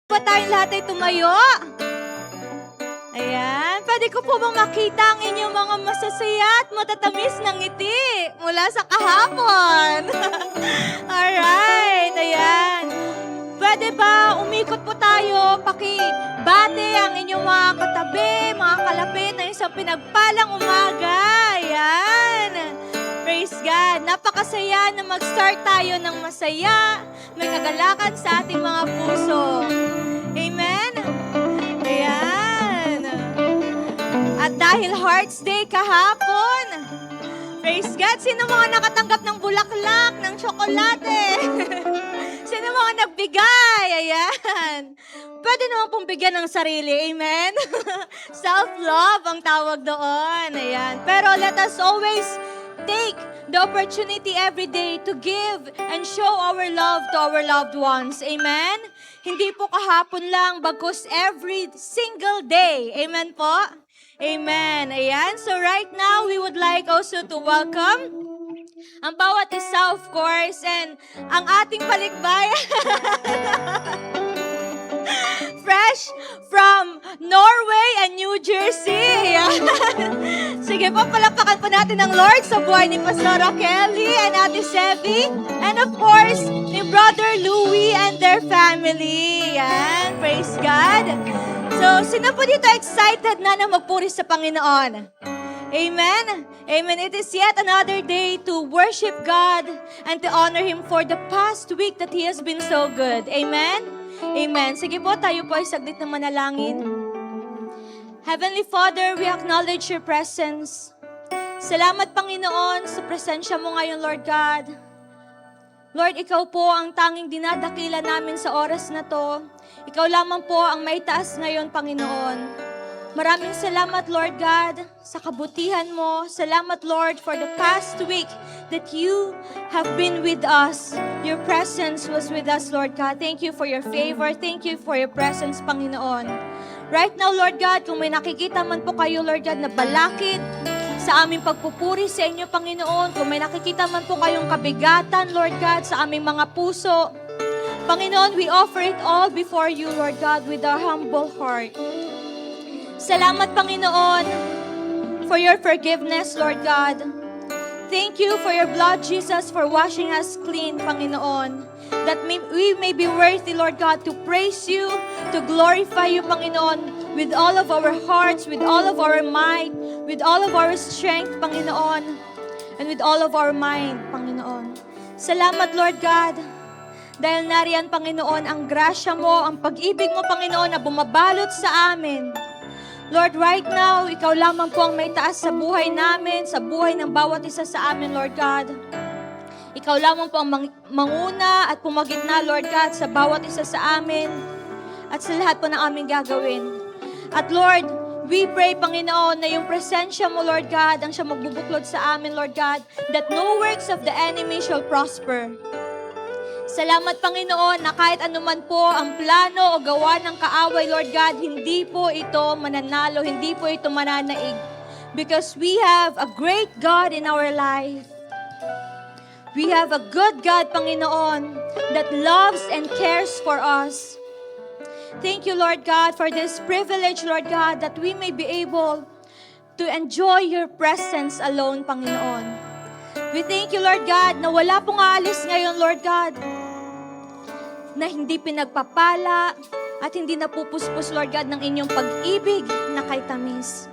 ba tayong lahat ay tumayo? Ayan. Pwede ko po bang makita ang inyong mga masasaya at matatamis na ngiti mula sa kahapon? Alright. Ayan. Pwede ba umikot po tayo, pakibate ang inyong mga katabi, mga kalapit na isang pinagpalang umaga. Ayan. Praise God. Napakasaya na mag-start tayo ng masaya, may kagalakan sa ating mga puso. Amen? Ayan. At dahil Hearts Day kahapon, praise God, sino mga nakatanggap ng bulaklak, ng tsokolate? Sino mga nagbigay? Ayan. Pwede naman pong bigyan ng sarili. Amen? Self-love ang tawag doon. Ayan. Pero let us always take the opportunity every day to give and show our love to our loved ones. Amen? Hindi po kahapon lang, bagkus every single day. Amen po? Amen. Ayan. So right now, we would like also to welcome ang bawat isa, of course, and ang ating palikbayan. Fresh from Norway and New Jersey. Sige po, palakpakan po natin ang Lord sa buhay ni Pastor Kelly and Ate Sevi. And of course, ni Brother Louie and their family. Yan, praise God. So, sino po dito excited na magpuri sa Panginoon? Amen? Amen. It is yet another day to worship God and to honor Him for the past week that He has been so good. Amen? Amen. Sige po, tayo po ay saglit na manalangin. Heavenly Father, we acknowledge Your presence. Salamat, Panginoon, sa presensya mo ngayon, Lord God. Lord, Ikaw po ang tanging dinadakila namin sa oras na to. Ikaw lamang po ang may taas ngayon, Panginoon. Maraming salamat, Lord God, sa kabutihan mo. Salamat, Lord, for the past week that you have been with us. Your presence was with us, Lord God. Thank you for your favor. Thank you for your presence, Panginoon. Right now, Lord God, kung may nakikita man po kayo, Lord God, na balakid sa aming pagpupuri sa inyo, Panginoon, kung may nakikita man po kayong kabigatan, Lord God, sa aming mga puso, Panginoon, we offer it all before you, Lord God, with our humble heart. Salamat, Panginoon, for your forgiveness, Lord God. Thank you for your blood, Jesus, for washing us clean, Panginoon. That we may be worthy, Lord God, to praise you, to glorify you, Panginoon, with all of our hearts, with all of our might, with all of our strength, Panginoon, and with all of our mind, Panginoon. Salamat, Lord God, dahil nariyan, Panginoon, ang grasya mo, ang pag-ibig mo, Panginoon, na bumabalot sa amin. Lord, right now, Ikaw lamang po ang may taas sa buhay namin, sa buhay ng bawat isa sa amin, Lord God. Ikaw lamang po ang manguna at pumagitna, Lord God, sa bawat isa sa amin at sa lahat po ng aming gagawin. At Lord, we pray, Panginoon, na yung presensya mo, Lord God, ang siya magbubuklod sa amin, Lord God, that no works of the enemy shall prosper. Salamat, Panginoon, na kahit anuman po ang plano o gawa ng kaaway, Lord God, hindi po ito mananalo, hindi po ito mananaig. Because we have a great God in our life. We have a good God, Panginoon, that loves and cares for us. Thank you, Lord God, for this privilege, Lord God, that we may be able to enjoy your presence alone, Panginoon. We thank you, Lord God, na wala pong aalis ngayon, Lord God, na hindi pinagpapala at hindi napupuspos, Lord God, ng inyong pag-ibig na kay tamis.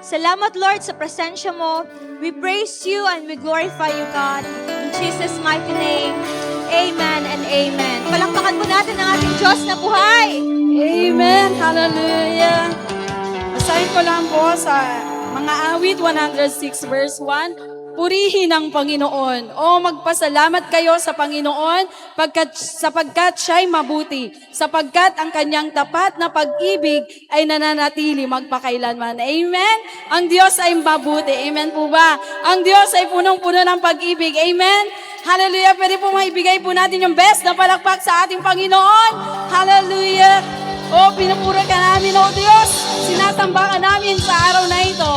Salamat, Lord, sa presensya mo. We praise you and we glorify you, God. In Jesus' mighty name, amen and amen. Palakpakan po natin ang ating Diyos na buhay. Amen. Hallelujah. Basahin ko lang po sa mga awit 106 verse 1. Purihin ang Panginoon. O magpasalamat kayo sa Panginoon sapagkat siya'y mabuti. Sapagkat ang kanyang tapat na pag-ibig ay nananatili magpakailanman. Amen? Ang Diyos ay mabuti. Amen po ba? Ang Diyos ay punong-puno ng pag-ibig. Amen? Hallelujah. Pwede po maibigay po natin yung best na palakpak sa ating Panginoon. Hallelujah. O pinupura ka namin, O Diyos. Sinatambakan namin sa araw na ito.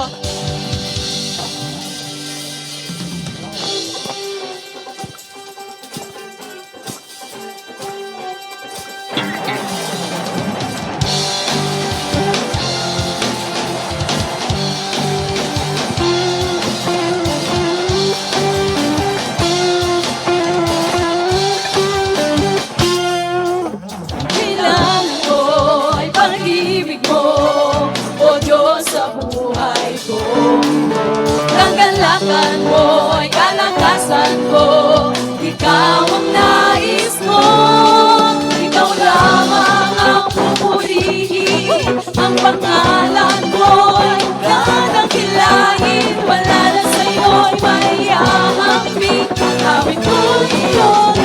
pangalan mo'y dadangkilain, wala na sa'yo'y may ahambing, awit ko iyong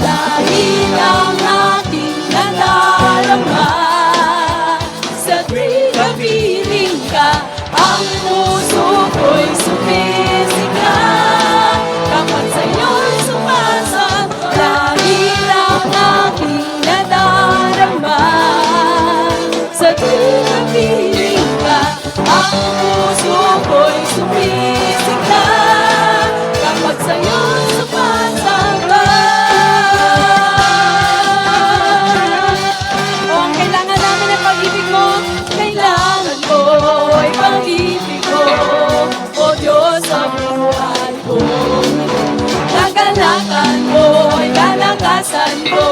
dahil ang aking nadarama, sa tuwing kapiling ka, ang puso ko'y sumisigla. Kapag sa'yo'y sumasang, dahil ang aking nadarama, sa tuwing kapiling ka, ang puso ko'y sumisigla. Kapag sa'yo'y sumasamba. O ang kailangan namin ng pag-ibig mo, kailangan ko ay pag-ibig mo, o Diyos sa buhay ko. Kagalakan mo ay kalakasan ko,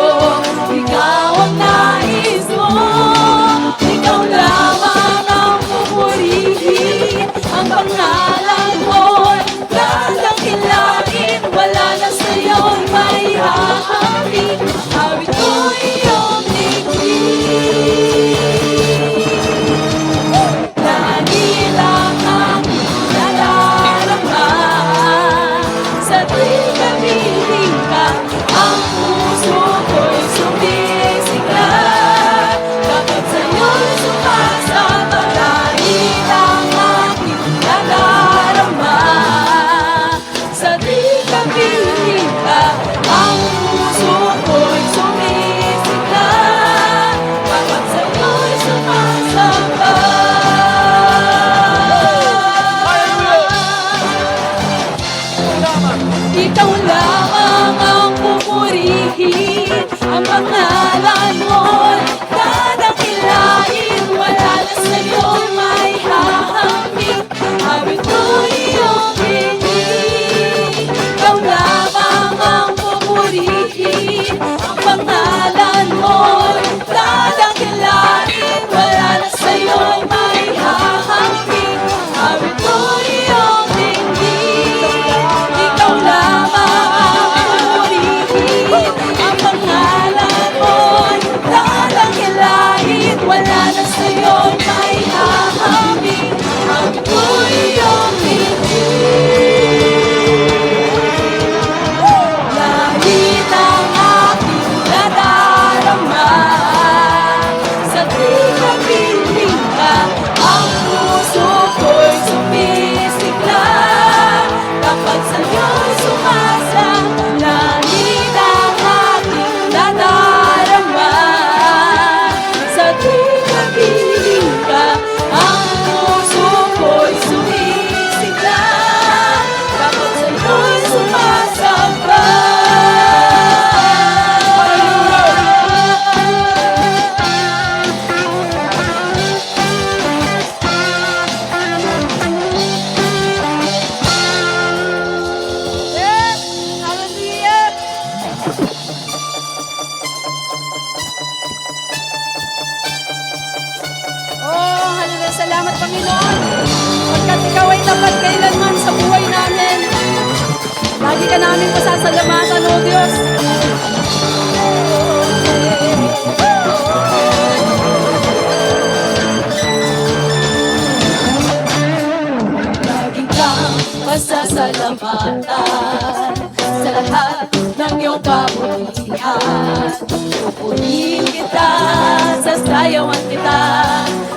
ikaw ang nais mo, ikaw lamang ang pupurihin, ang pangalan mo'y dadangkilain, wala na sa'yo'y may hahambing, awit ko iyong dahil ang aking nadarama, sa tuwing kapiling ka, ang puso ko'y sumisigla. Kapag sa'yo'y sumasama, dahil ang aking nadarama, sa tuwing kapiling ka, ang puso ko'y sumisigla. Kapag sa'yo'y sumasamba. Ikaw lamang ang pupurihin, ang pangalan mo'y dadangkilain, wala na sa'yo'y may hahambing, awit ko iyong hiling. Ikaw lamang ang pupurihin, ang pangalan mo'y dadangkilain, wala na sa'yo'y may hahambing, awit ko iyong hiling. Ikaw lamang ang pupurihin, ang pangalan mo'y dadangkilain, wala na sa'yo'y may hahambing, awit ko iyong dahil ang aking nadarama, sa tuwing kapiling ka, ang puso ko'y sumisigla. Kapag sa'yo'y sumasang, dahil ang aking nadarama, sa tuwing kapiling ka, ang puso ko'y sumisigla. Kapag sa'yo'y sumasamba. Yes! Hallelujah! Oh, hallelujah! Salamat, Panginoon! Pagkat Ikaw ay tapat kailanman sa buhay namin, lagi ka namin pasasalamatan, O Diyos. Lagi kang pasasalamatan sa lahat ng iyong kabutihan. Pupurihin kita, sasayawan kita,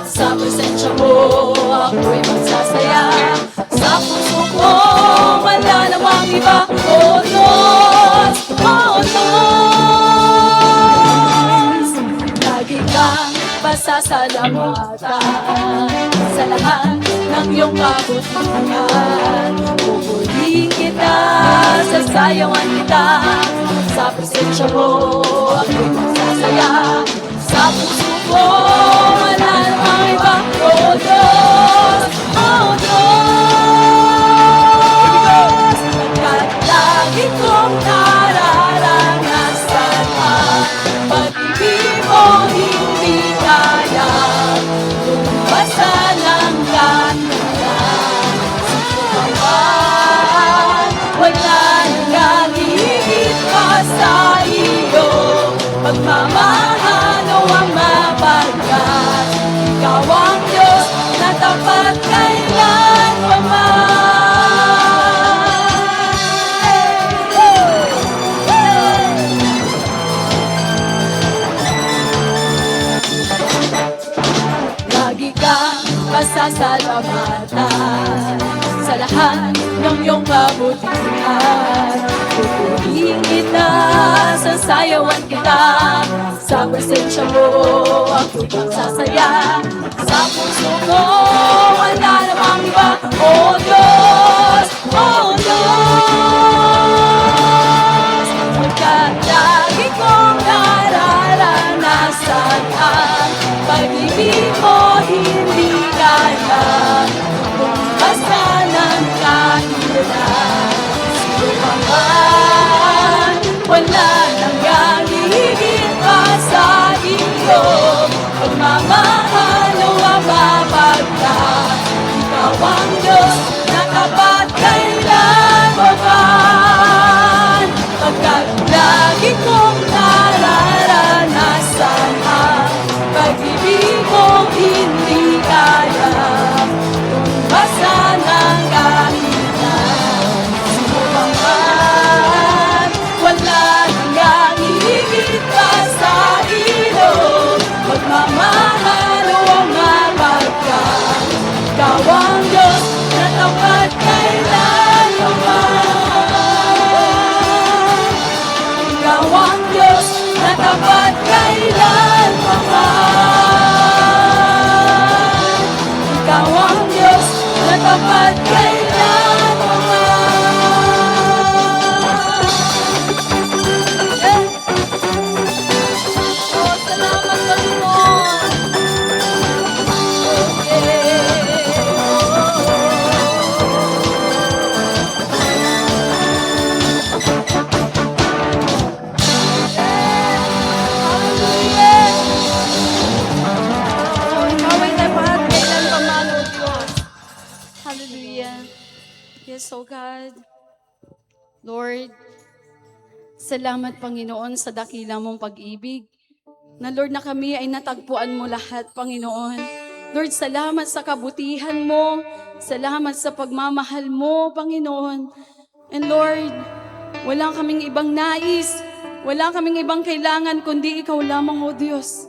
sa presensya mo ako'y magsasaya. Sa puso ko wala namang iba, O Diyos, O Diyos. Lagi kang pasasalamatan sa lahat ng iyong kabutihan. Pupurihin kita, sasayawan kita, sa presensya mo ako'y magsasaya. Sa puso ko wala namang iba, O Diyos, O Diyos. Pagkat lagi kong nararanasan ang pag-ibig mo, hindi kaya lumpasan ang kanilang sikupan. Wala nang gagihit pa sa iyo, pagmamahal tapat kailanman. Lagi kang pasasalamatan sa lahat ng iyong kabutihan. Pupurihin kita, sasayawan kita, sa presensya mo ako magsasaya. Sa puso ko, wala namang iba, O Diyos, O Diyos. Pagkat lagi kong nararanasan ang pag-ibig mo, hindi kaya kung basta ng kahilan. Sino pa man, wala nang hihigit pa sa iyo. Pagmamahal o ang mapagkat, ikaw ang Diyos na tapat kailanman. Pagkat lagi kong nararanasan ang pag-ibig mong hindi kaya kung basta ng kahilan. Sino pa man, wala nang hihigit pa sa iyo. Pagmamahal o ang mapagkat, ikaw ang Diyos na tapat kailanman. Ikaw ang Diyos na tapat kailanman. Ikaw ang Diyos na tapat kailanman. Oh, salamat Panginoon. Hallelujah. Yes, oh God. Lord, salamat Panginoon sa dakilang mong pag-ibig. Na Lord na kami ay natagpuan mo lahat, Panginoon. Lord, salamat sa kabutihan mo. Salamat sa pagmamahal mo, Panginoon. And Lord, wala kaming ibang nais. Wala kaming ibang kailangan kundi ikaw lamang, O Diyos.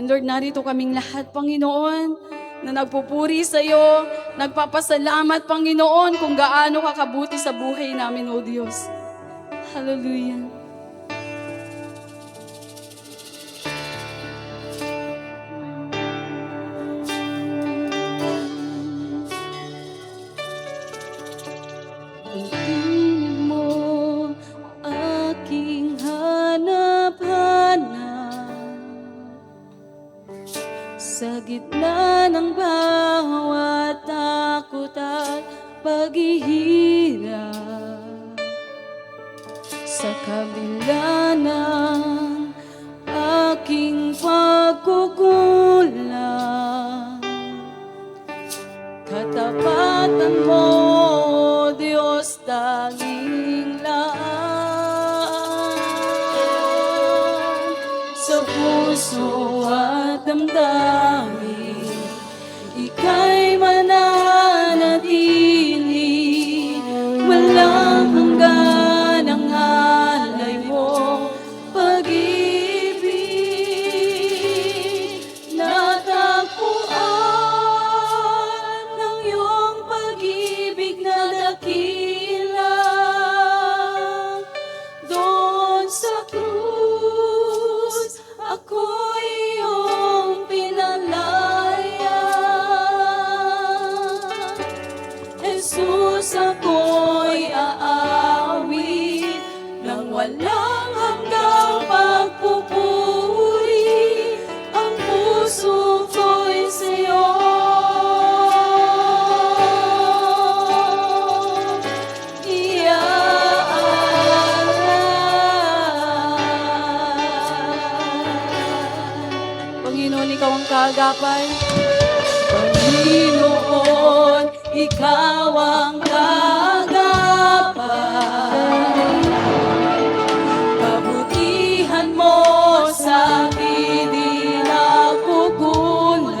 And Lord, narito kaming lahat, Panginoon, na nagpupuri sa iyo, nagpapasalamat, Panginoon, kung gaano kakabuti sa buhay namin, O Diyos. Hallelujah. Pag-ibig mo, aking hanap-hanap sa gitna ng bawat takot at paghihirap, sa kabila ng aking pagkukulang, katapatan mo, Diyos, tanging laan sa puso at damdamin. Ika'y mananatili, walang hanggan ang alay mo, pag-ibig. Natagpuan ng iyong pag-ibig na dakila, doon sa krus ako'y iyong pinalaya. Jesus, ako'y aawit ng walang hanggang pagpupuri. Ang puso ko'y sa'yo iaalay. Panginoon, ikaw ang kaagapay. Panginoon, ikaw ang kaagapay. Kabutihan mo sa akin di nakukulang.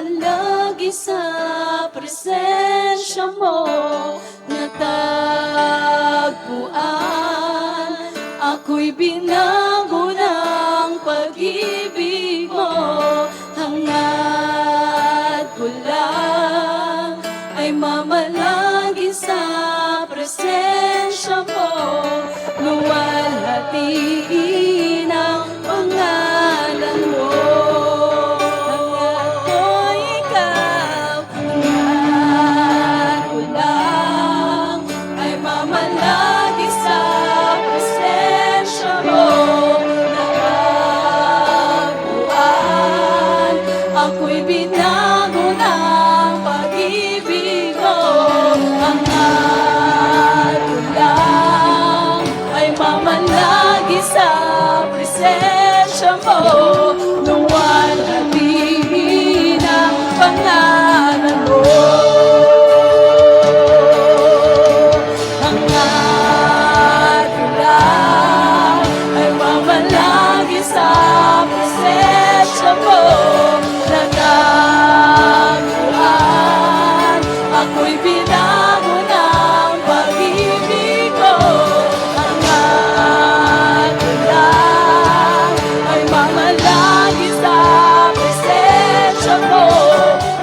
mamalagi sa presensya mo, natagpuan. Ako'y binago ng pag-ibig mo, hangad ko lang ay mamalagi sa presensya mo, luwalhatiin ang pangalan mo. Hangad ko ikaw, hangad ko lang ay mamalagi sa presensya mo, natagpuan. Ako'y binago ng pag-ibig mo, hangad ko lang ay mamalagi sa presensya mo, luwalhatiin ang pangalan mo. Hangad ko lang ay mamalagi sa presensya mo, natagpuan. Ako'y binago ng pag-ibig mo, hangad ko lang ay mamalagi sa presensya mo,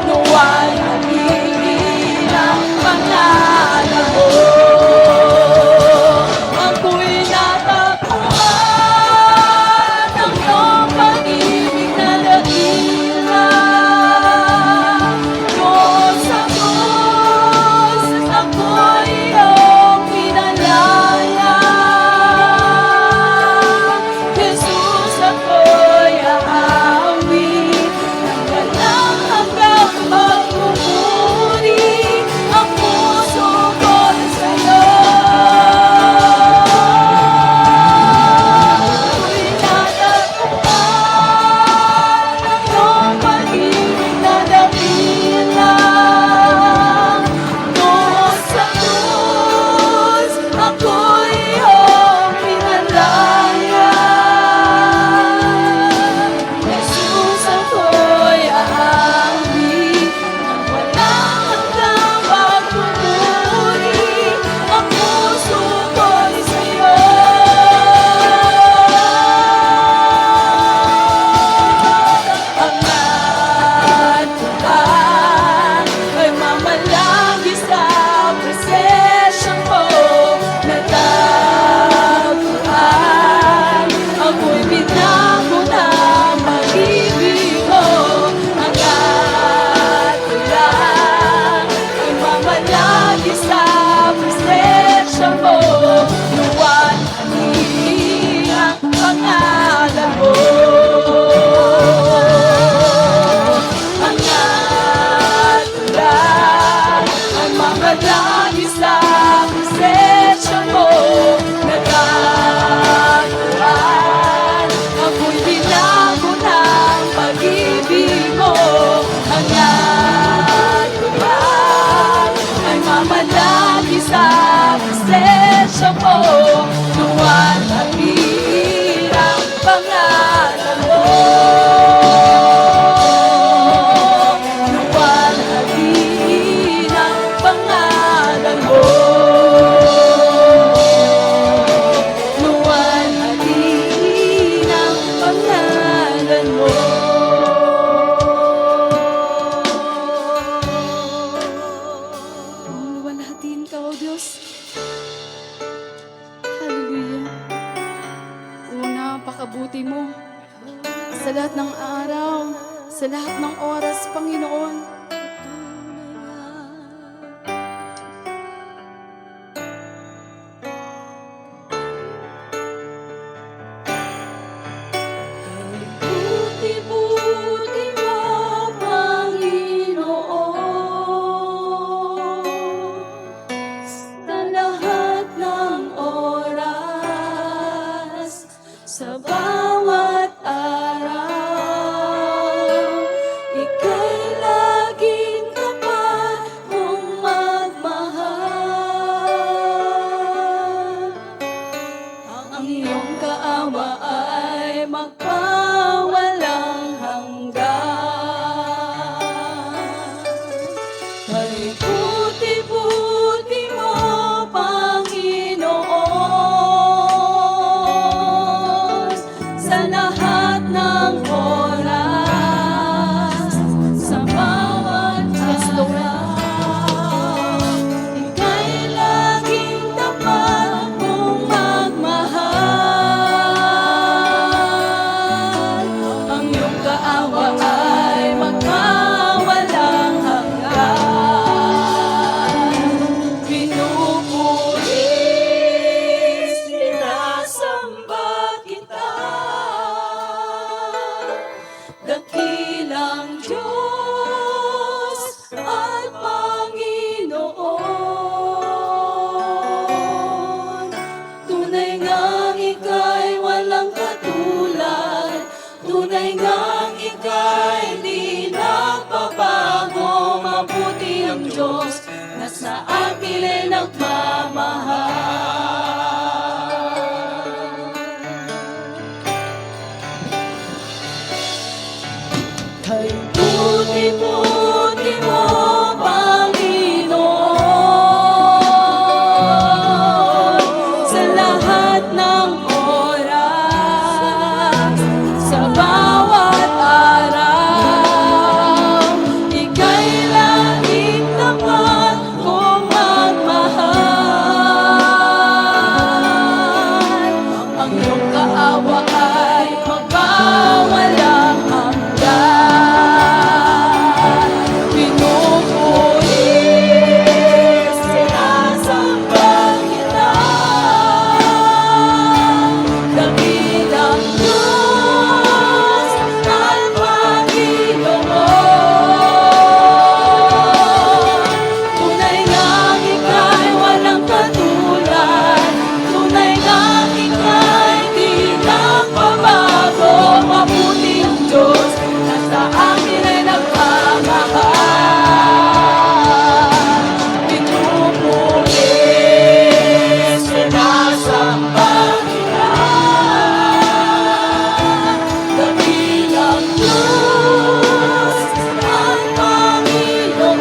luwalhatiin ang pangalan mo. Ako'y natakbuhan ng iyong pag-ibig na dakila. Diyos sa Diyos, ako'y iyong pinalaya. Jesus, ako'y aawit ng walang hanggang pagpupuri. Ang puso ko'y sa'yo. Ako'y natakbuhan ng iyong pag-ibig na dakila. Diyos sa Diyos, ako'y iyong pinalaya. Jesus, ako'y aawit ng walang hanggang pagpupuri. Ang puso ko'y sa'yo. Hangad ko lang ay mamalagi sa presensya mo, natagpuan. Ako'y binago ng pag-ibig mo, hangad ko lang ay mamalagi sa presensya mo, luwalhatiin ang pangalan mo. Hangad ko lang ay mamalagi sa presensya mo, natagpuan. Ako'y binago ng pag-ibig mo, hangad ko lang ay mamalagi sa presensya mo, luwalhatiin ang pangalan mo. Luwalhatiin ang pangalan mo. Luwalhatiin ang pangalan mo. Luwalhatiin ka, O Diyos. Hallelujah. Napakabuti mo sa lahat ng araw, sa lahat ng oras, Panginoon. Buti-buti mo, Panginoon, sa lahat ng oras, sa bawat araw, ika'y lagi ng oras, sa bawat araw, ika'y laging tapat mong magmahal. Ang iyong kaawa ay magwawalang hanggan. Pinupuri, sinasamba kita, dakilang Diyos at Panginoon. Tunay ngang ika'y walang katulad, tunay ngang ika'y di nagbabago. Mabuti ang Diyos na sa atin ay nagmamahal. Kay puti-puti mo, Panginoon, sa lahat ng oras, sa bawat araw, ika'y laging tapat kong magmahal. Ang iyong kaawa ay magwawalang hanggan. Pinupuri, sinasamba kita, dakilang Diyos at Panginoon. Tunay ngang ika'y walang katulad, tunay ngang ika'y di nagbabago. Mabuti ang Diyos na sa akin ay nagmamahal. Pinupuri, sinasamba kita, dakilang Diyos at Panginoon.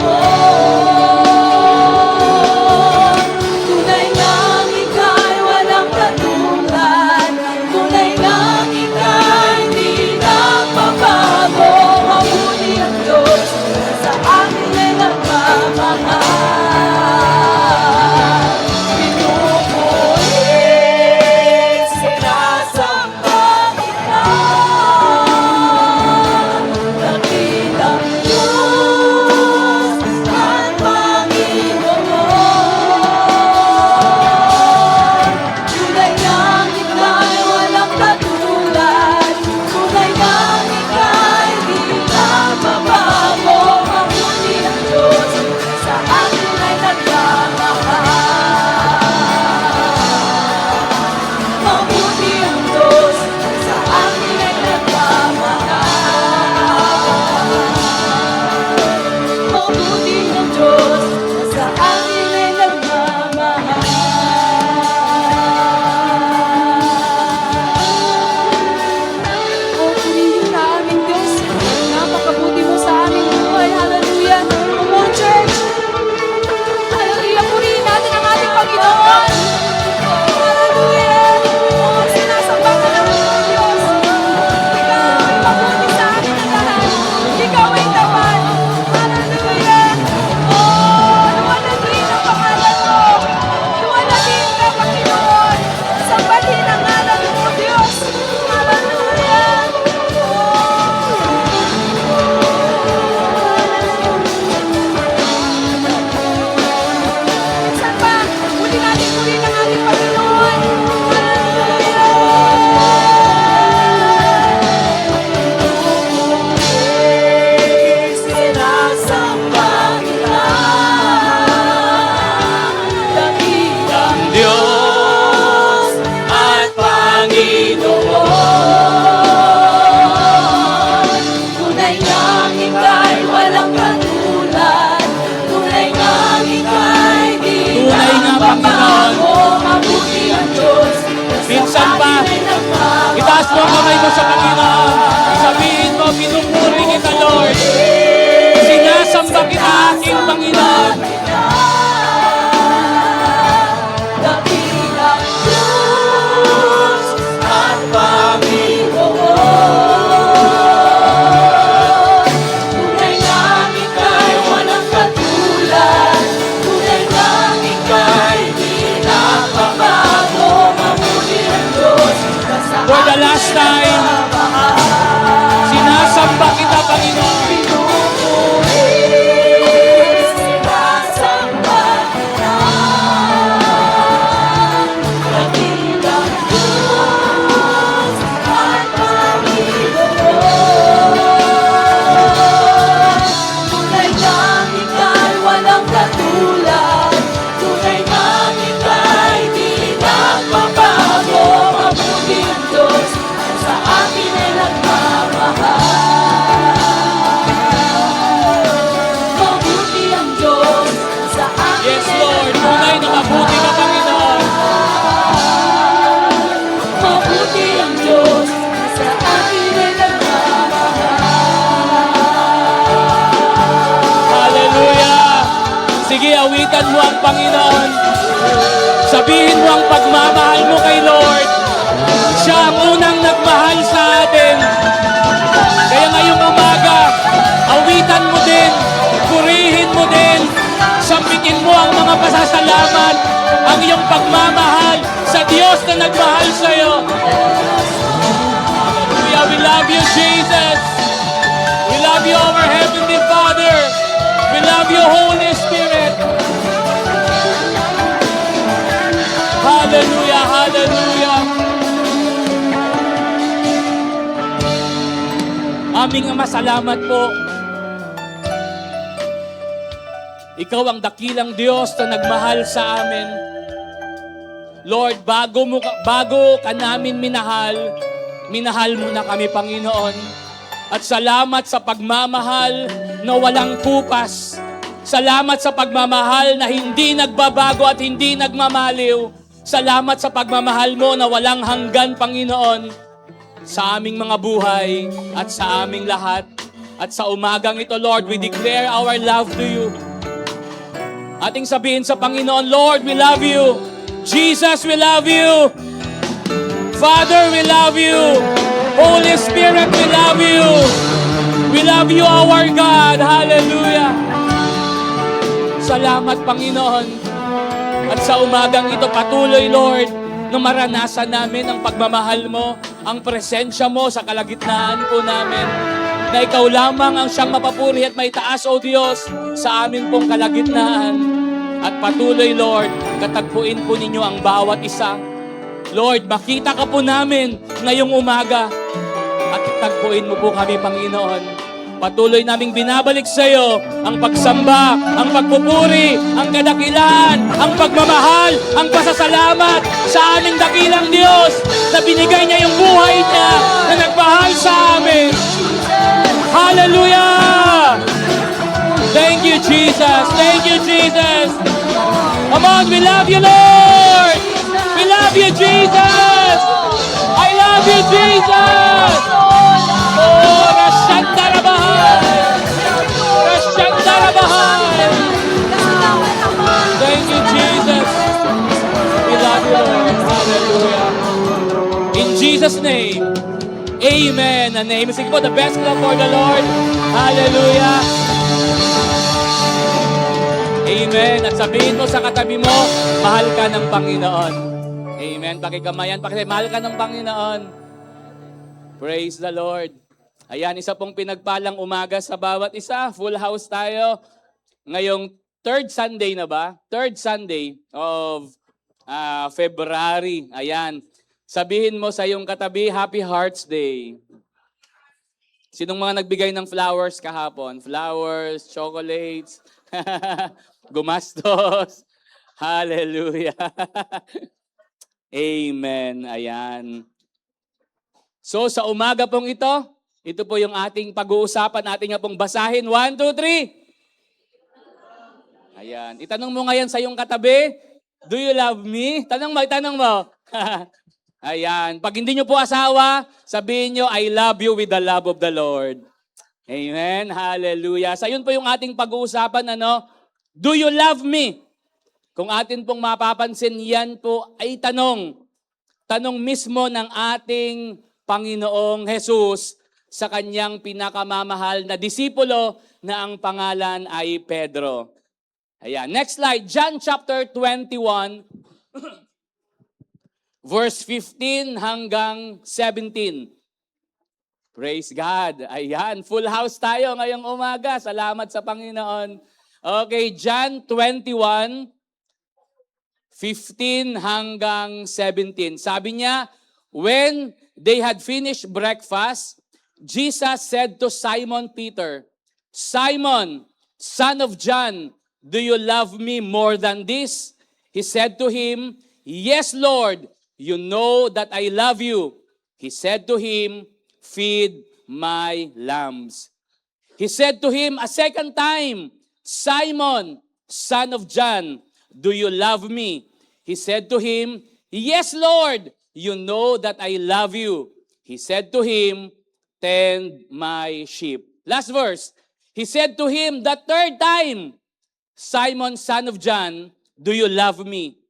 Tunay ngang ika'y walang katulad, tunay ngang ika'y di nagbabago. Mabuti ang Diyos na sa akin ay nagmamahal. Pinupuri, sinasamba kita, dakilang Diyos at Panginoon. Tunay ngang ika'y walang katulad, tunay ngang ika'y di nagbabago. Mabuti ang Diyos na sa akin ay nagmamahal. Mabuti ang Diyos na sa akin ay nagmamahal. Mabuti ang Diyos na sa akin ay nagmamahal. O purihin ka aming Diyos, napakabuti mo sa aming buhay. Hallelujah. Come on, church. Hallelujah. Purihin natin ang ating Panginoon. Hallelujah. O, sinasamba ka namin, Diyos. Ikaw ay mabuti sa amin ang lahat. Ikaw ay tapat. Hallelujah. Oh, luwalhagin ang pangalan mo. Luwalhagin ka, Panginoon. Sambahin ang ngalan mo, Diyos. Hallelujah. Saan ba? Muli natin purihin ang ating Panginoon. Sinasamba kita, dakilang Diyos at Panginoon. Tunay ngang ika'y walang katulad, tunay ngang ika'y di Tunay nga, nagbabago. Mabuti ang Diyos na sa Minsan pa, akin ay nagmamahal. itaas mo ang kamay mo sa Panginoon. Sabihin mo, pinupuri kita, Lord. Sinasamba kita, aking Panginoon. Dakilang Diyos at Panginoon. awitan mo ang Panginoon. Sabihin mo ang pagmamahal mo kay Lord. Siya ang unang nagmahal sa atin. Kaya ngayong umaga, awitan mo din, purihin mo din, sambitin mo ang mga pasasalamat, ang iyong pagmamahal sa Diyos na nagmahal sa iyo. Hallelujah. We love you, Jesus. We love you, our Heavenly Father. We love you, Holy Spirit. Hallelujah, hallelujah. Aming Ama, salamat po. Ikaw ang dakilang Diyos na nagmahal sa amin. Lord, bago ka namin minahal mo na kami, Panginoon. At salamat sa pagmamahal na walang kupas. Salamat sa pagmamahal na hindi nagbabago at hindi nagmamaliw. Salamat sa pagmamahal mo na walang hanggan, Panginoon, sa aming mga buhay at sa aming lahat. At sa umagang ito, Lord, we declare our love to you. Ating sabihin sa Panginoon, Lord, we love you. Jesus, we love you. Father, we love you. Holy Spirit, we love you. We love you, our God. Hallelujah. Salamat, Panginoon. At sa umagang ito, patuloy, Lord, na maranasan namin ang pagmamahal mo, ang presensya mo sa kalagitnaan po namin. Na ikaw lamang ang siyang mapapuri at may taas, O Diyos, sa amin pong kalagitnaan. At patuloy, Lord, katagpuin po ninyo ang bawat isa. Lord, makita ka po namin ngayong umaga at tagpuin mo po kami, Panginoon. Patuloy naming binabalik sa iyo ang pagsamba, ang pagpupuri, ang kadakilaan, ang pagmamahal, ang pasasalamat sa aming dakilang Diyos na binigay niya yung buhay niya na nagmahal sa amin. Hallelujah! Thank you, Jesus. Thank you, Jesus. Come on, we love you, Lord. We love you, Jesus. I love you, Jesus. Oh, Rashandarabahay. Rashandarabahay. Thank you, Jesus. We love you, Lord. Hallelujah. In Jesus' name, amen and amen. Sige po, the best love for the Lord. Hallelujah. Amen. At sabihin mo sa katabi mo, mahal ka ng Panginoon. Amen. Pakikamayan, mahal ka ng Panginoon. Praise the Lord. Ayan, isa pong pinagpalang umaga sa bawat isa. Full house tayo. Ngayong third Sunday na ba? Third Sunday of February. Ayan. Sabihin mo sa iyong katabi, Happy Hearts Day. Sinong mga nagbigay ng flowers kahapon? Flowers, chocolates, gumastos. Hallelujah. Amen. Ayan. So sa umaga pong ito po yung ating pag-uusapan, ating nga pong basahin. 1, 2, 3. Ayan. Itanong mo ngayon sa iyong katabi, do you love me? Tanong mo. Ayan. Pag hindi nyo po asawa, sabihin nyo, I love you with the love of the Lord. Amen. Hallelujah. So yun po yung ating pag-uusapan, do you love me? Kung atin pong mapapansin, yan po ay tanong. Tanong mismo ng ating Panginoong Jesus sa kanyang pinakamamahal na disipulo na ang pangalan ay Pedro. Ayan. Next slide. John chapter 21, verse 15 hanggang 17. Praise God. Ayan. Full house tayo ngayong umaga. Salamat sa Panginoon. Okay. John 21, 15 hanggang 17. Sabi niya, when they had finished breakfast, Jesus said to Simon Peter, Simon, son of John, do you love me more than this? He said to him, yes, Lord, you know that I love you. He said to him, feed my lambs. He said to him a second time, Simon, son of John, do you love me? He said to him, yes, Lord, you know that I love you. He said to him, tend my sheep. Last verse. He said to him the third time, Simon, son of John, do you love me?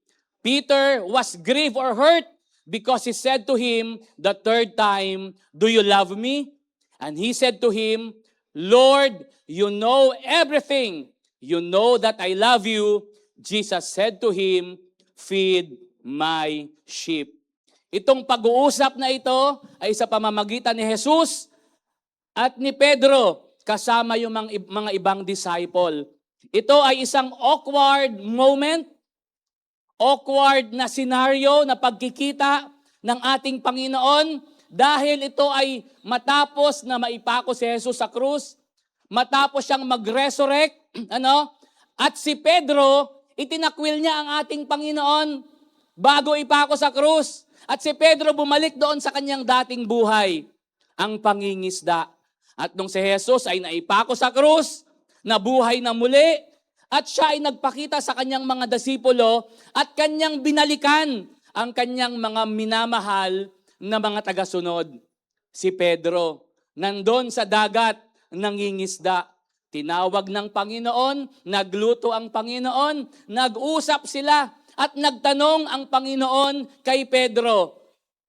Peter was grieved or hurt because he said to him the third time, do you love me? And he said to him, Lord, you know everything. You know that I love you. Jesus said to him, feed my sheep. Itong pag-uusap na ito ay sa pamamagitan ni Jesus at ni Pedro kasama yung mga ibang disciple. Ito ay isang awkward moment, awkward na senaryo na pagkikita ng ating Panginoon dahil ito ay matapos na maipako si Jesus sa krus, matapos siyang mag-resurrect, at si Pedro, itinakwil niya ang ating Panginoon bago ipako sa krus. At si Pedro bumalik doon sa kanyang dating buhay, ang pangingisda. At nung si Jesus ay naipako sa krus, nabuhay na muli, at siya ay nagpakita sa kanyang mga disipulo at kanyang binalikan ang kanyang mga minamahal na mga tagasunod. Si Pedro, nandun sa dagat, nangingisda. Tinawag ng Panginoon, nagluto ang Panginoon, nag-usap sila at nagtanong ang Panginoon kay Pedro,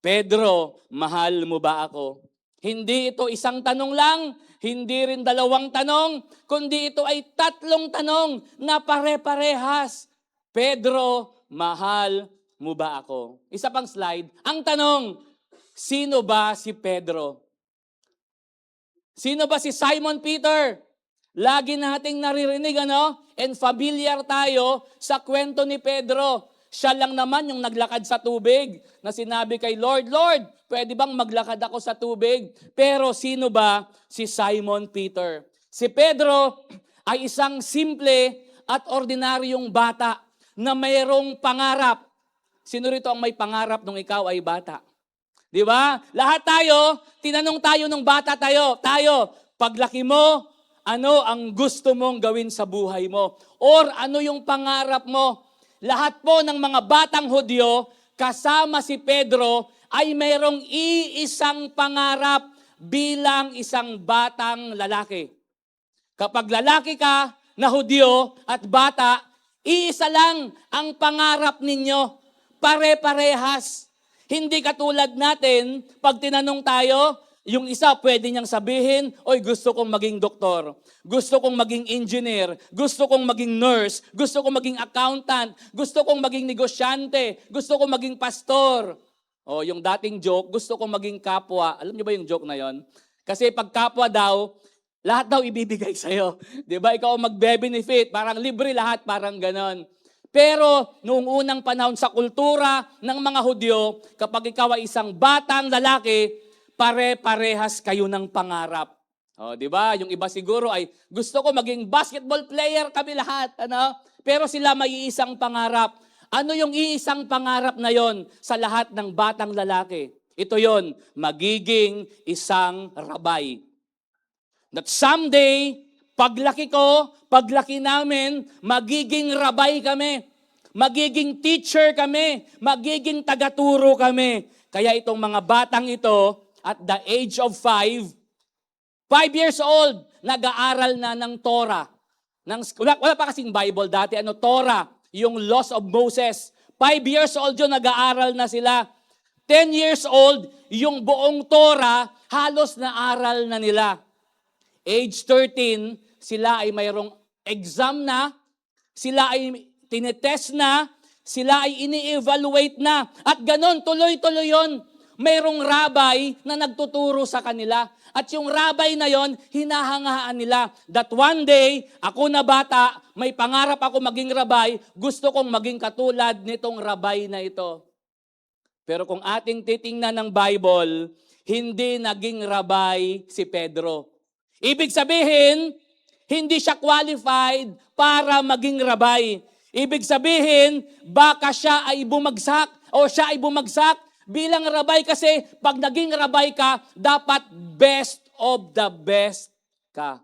Pedro, mahal mo ba ako? Hindi ito isang tanong lang, hindi rin dalawang tanong, kundi ito ay tatlong tanong na pare-parehas. Pedro, mahal mo ba ako? Isa pang slide. Ang tanong, sino ba si Pedro? Sino ba si Simon Peter? Lagi nating naririnig, and familiar tayo sa kwento ni Pedro. Siya lang naman yung naglakad sa tubig na sinabi kay Lord, Lord, pwede bang maglakad ako sa tubig? Pero sino ba si Simon Peter? Si Pedro ay isang simple at ordinaryong bata na mayroong pangarap. Sino rito ang may pangarap nung ikaw ay bata? Di ba? Lahat tayo, tinanong tayo nung bata tayo, paglaki mo, ano ang gusto mong gawin sa buhay mo? Or ano yung pangarap mo? Lahat po ng mga batang Hudyo, kasama si Pedro, ay mayroong iisang pangarap bilang isang batang lalaki. Kapag lalaki ka na Hudyo at bata, iisa lang ang pangarap ninyo. Pare-parehas. Hindi katulad natin, pag tinanong tayo, yung isa pwede niyang sabihin, oy gusto kong maging doktor, gusto kong maging engineer, gusto kong maging nurse, gusto kong maging accountant, gusto kong maging negosyante, gusto kong maging pastor. O yung dating joke, gusto kong maging kapwa. Alam niyo ba yung joke na yon? Kasi pag kapwa daw, lahat daw ibibigay sa'yo. Di ba? Ikaw ang magbe-benefit, parang libre lahat, parang ganon. Pero noong unang panahon sa kultura ng mga Hudyo, kapag ikaw ay isang batang lalaki, pare-parehas kayo ng pangarap. O, di ba? Yung iba siguro ay gusto ko maging basketball player kami lahat, Pero sila may iisang pangarap. Ano yung iisang pangarap na yon sa lahat ng batang lalaki? Ito yon, magiging isang rabay. That someday, paglaki ko, paglaki namin, magiging rabay kami. Magiging teacher kami. Magiging tagaturo kami. Kaya itong mga batang ito, at the age of 5 years old, nag-aaral na ng Torah. Wala pa kasing Bible dati, Torah, yung laws of Moses. 5 years old yun, nag-aaral na sila. 10 years old, yung buong Torah, halos na-aral na nila. Age 13, sila ay mayroong exam na, sila ay tinetest na, sila ay ini-evaluate na. At ganon, tuloy-tuloy yun. Mayroong rabay na nagtuturo sa kanila. At yung rabay na yon, hinahangaan nila that one day, ako na bata, may pangarap ako maging rabay, gusto kong maging katulad nitong rabay na ito. Pero kung ating titingnan ng Bible, hindi naging rabay si Pedro. Ibig sabihin, hindi siya qualified para maging rabay. Ibig sabihin, baka siya ay bumagsak o siya ay bumagsak bilang rabay kasi pag naging rabay ka, dapat best of the best ka.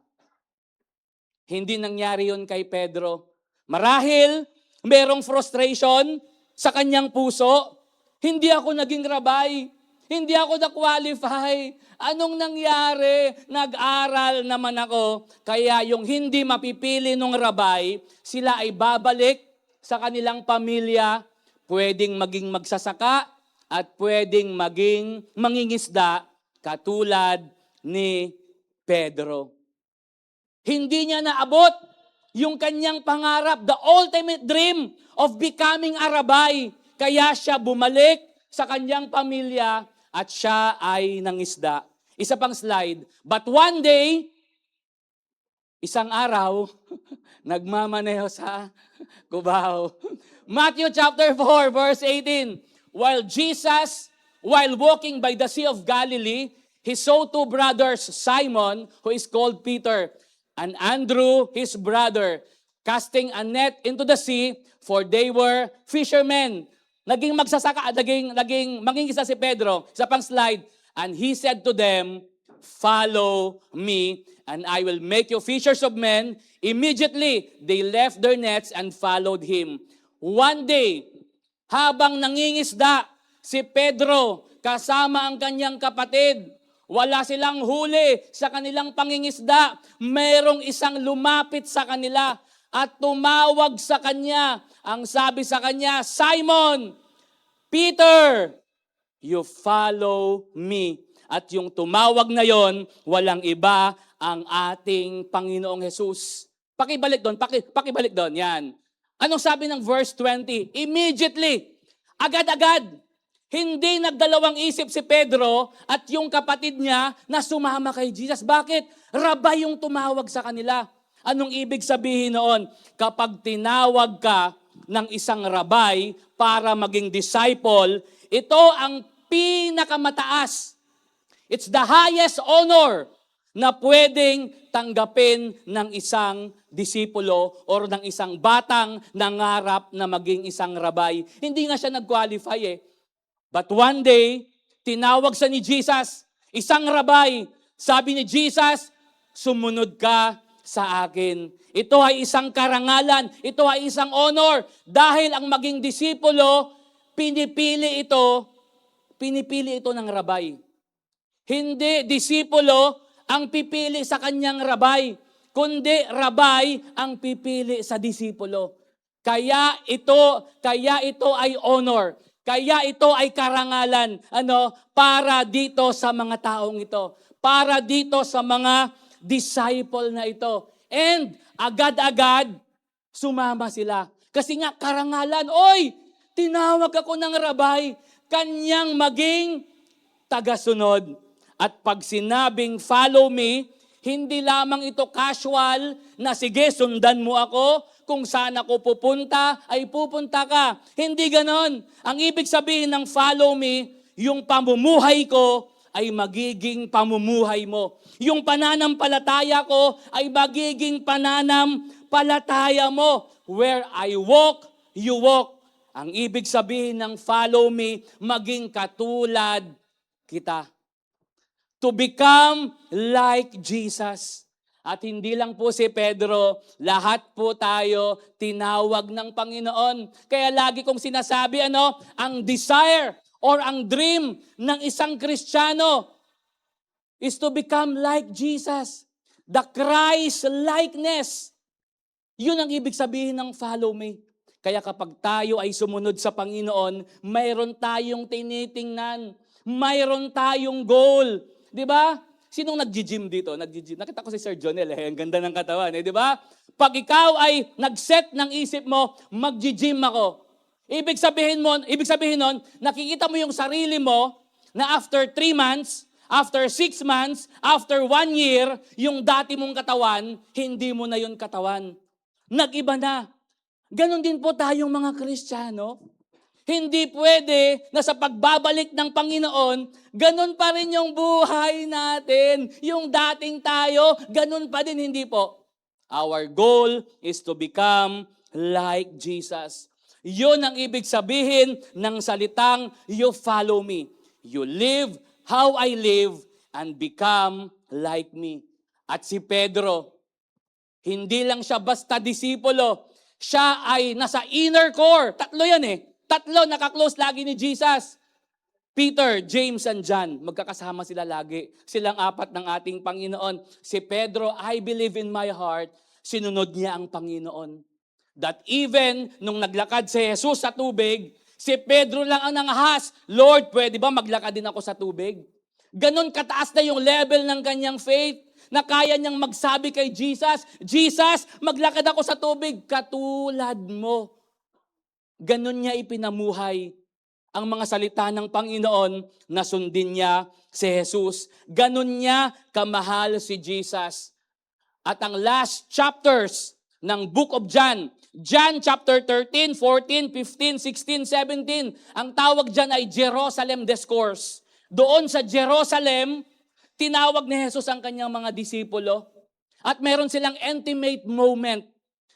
Hindi nangyari yun kay Pedro. Marahil, merong frustration sa kanyang puso. Hindi ako naging rabay. Hindi ako na-qualify. Anong nangyari? Nag-aral naman ako. Kaya yung hindi mapipili ng rabay, sila ay babalik sa kanilang pamilya, pwedeng maging magsasaka at pwedeng maging mangingisda katulad ni Pedro. Hindi niya naabot yung kanyang pangarap, the ultimate dream of becoming a rabbi. Kaya siya bumalik sa kanyang pamilya at siya ay nangisda. Isa pang slide. But one day, isang araw, nagmamaneho sa Cubao. Matthew chapter 4, verse 18. While walking by the Sea of Galilee, he saw two brothers, Simon, who is called Peter, and Andrew, his brother, casting a net into the sea, for they were fishermen. Naging magsasaka, naging mangingisda si Pedro. Sa pang slide. And he said to them, "Follow me, and I will make you fishers of men." Immediately, they left their nets and followed him. One day, habang nangingisda si Pedro kasama ang kanyang kapatid, wala silang huli sa kanilang pangingisda. Mayroong isang lumapit sa kanila at tumawag sa kanya. Ang sabi sa kanya, "Simon, Peter, you follow me." At yung tumawag na yon, walang iba ang ating Panginoong Jesus. Pakibalik doon, pakibalik doon, yan. Anong sabi ng verse 20? Immediately, agad-agad, hindi nagdalawang isip si Pedro at yung kapatid niya na sumama kay Jesus. Bakit? Rabay yung tumawag sa kanila. Anong ibig sabihin noon? Kapag tinawag ka ng isang rabay para maging disciple, ito ang pinakamataas. It's the highest honor na pwedeng tanggapin ng isang disipulo or ng isang batang nangarap na maging isang rabay. Hindi nga siya nag-qualify eh. But one day, tinawag sa ni Jesus, isang rabay. Sabi ni Jesus, "Sumunod ka sa akin." Ito ay isang karangalan, ito ay isang honor. Dahil ang maging disipulo, pinipili ito ng rabay. Hindi disipulo ang pipili sa kanyang rabay, kundi rabay ang pipili sa disipulo. Kaya ito ay honor. Kaya ito ay karangalan, para dito sa mga taong ito. Para dito sa mga disciple na ito. And agad-agad, sumama sila. Kasi nga, karangalan, oy, tinawag ako ng rabay, kanyang maging tagasunod. At pag sinabing, "Follow me," hindi lamang ito casual na, "Sige, sundan mo ako. Kung saan ako pupunta, ay pupunta ka." Hindi ganon. Ang ibig sabihin ng follow me, yung pamumuhay ko ay magiging pamumuhay mo. Yung pananampalataya ko ay magiging pananampalataya mo. Where I walk, you walk. Ang ibig sabihin ng follow me, maging katulad kita. To become like Jesus. At hindi lang po si Pedro, lahat po tayo tinawag ng Panginoon. Kaya lagi kong sinasabi, ang desire or ang dream ng isang Kristiyano is to become like Jesus. The Christ-likeness. Yun ang ibig sabihin ng follow me. Kaya kapag tayo ay sumunod sa Panginoon, mayroon tayong tinitingnan. Mayroon tayong goal. Di ba? Sinong nag-gym dito? Nakita ko si Sir Jonel, ang ganda ng katawan, di ba? Pag ikaw ay nag-set ng isip mo, mag-gym ako. Ibig sabihin nun, nakikita mo yung sarili mo na after 3 months, after 6 months, after 1 year, yung dati mong katawan, hindi mo na yun katawan. Nag-iba na. Ganon din po tayong mga Kristiyano. Hindi pwede na sa pagbabalik ng Panginoon, ganun pa rin yung buhay natin. Yung dating tayo, ganun pa din, hindi po. Our goal is to become like Jesus. Yun ang ibig sabihin ng salitang, "You follow me." You live how I live and become like me. At si Pedro, hindi lang siya basta disipulo, siya ay nasa inner core. Tatlo yan eh. Tatlo, nakaklose lagi ni Jesus. Peter, James, and John, magkakasama sila lagi. Silang apat ng ating Panginoon. Si Pedro, I believe in my heart, sinunod niya ang Panginoon. That even nung naglakad si Jesus sa tubig, si Pedro lang ang nangahas, Lord, pwede ba maglakad din ako sa tubig? Ganon kataas na yung level ng kanyang faith na kaya niyang magsabi kay Jesus, Jesus, maglakad ako sa tubig katulad mo. Ganon niya ipinamuhay ang mga salita ng Panginoon na sundin niya si Jesus. Ganon niya kamahal si Jesus. At ang last chapters ng Book of John, John chapter 13, 14, 15, 16, 17, ang tawag dyan ay Jerusalem Discourse. Doon sa Jerusalem, tinawag ni Jesus ang kanyang mga disipulo. At meron silang intimate moment.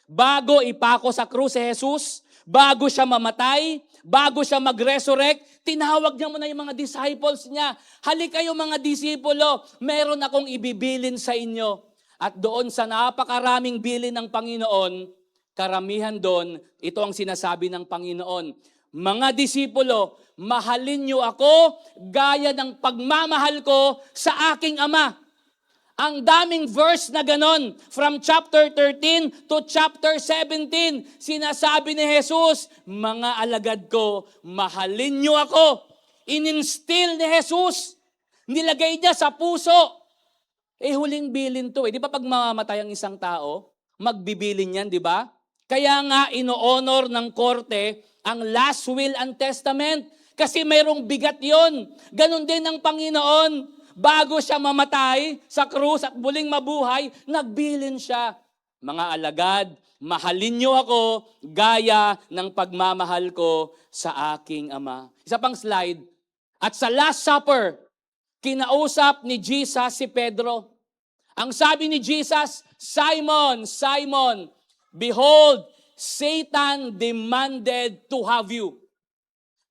Bago ipako sa krus si Jesus, bago siya mamatay, bago siya mag-resurrect, tinawag niya muna yung mga disciples niya. Halika kayo mga disipulo, meron akong ibibilin sa inyo. At doon sa napakaraming bilin ng Panginoon, karamihan doon, ito ang sinasabi ng Panginoon. Mga disipulo, mahalin niyo ako gaya ng pagmamahal ko sa aking Ama. Ang daming verse na ganon, from chapter 13 to chapter 17, sinasabi ni Jesus, mga alagad ko, mahalin niyo ako. Ininstill ni Jesus, nilagay niya sa puso. Huling bilin to. Di ba pag mamamatay ang isang tao, magbibilin yan, di ba? Kaya nga, ino-honor ng korte ang last will and testament. Kasi mayroong bigat yon. Ganon din ang Panginoon. Bago siya mamatay sa krus at muling mabuhay, nagbilin siya. Mga alagad, mahalin niyo ako gaya ng pagmamahal ko sa aking Ama. Isa pang slide. At sa Last Supper, kinausap ni Jesus si Pedro. Ang sabi ni Jesus, Simon, Simon, behold, Satan demanded to have you.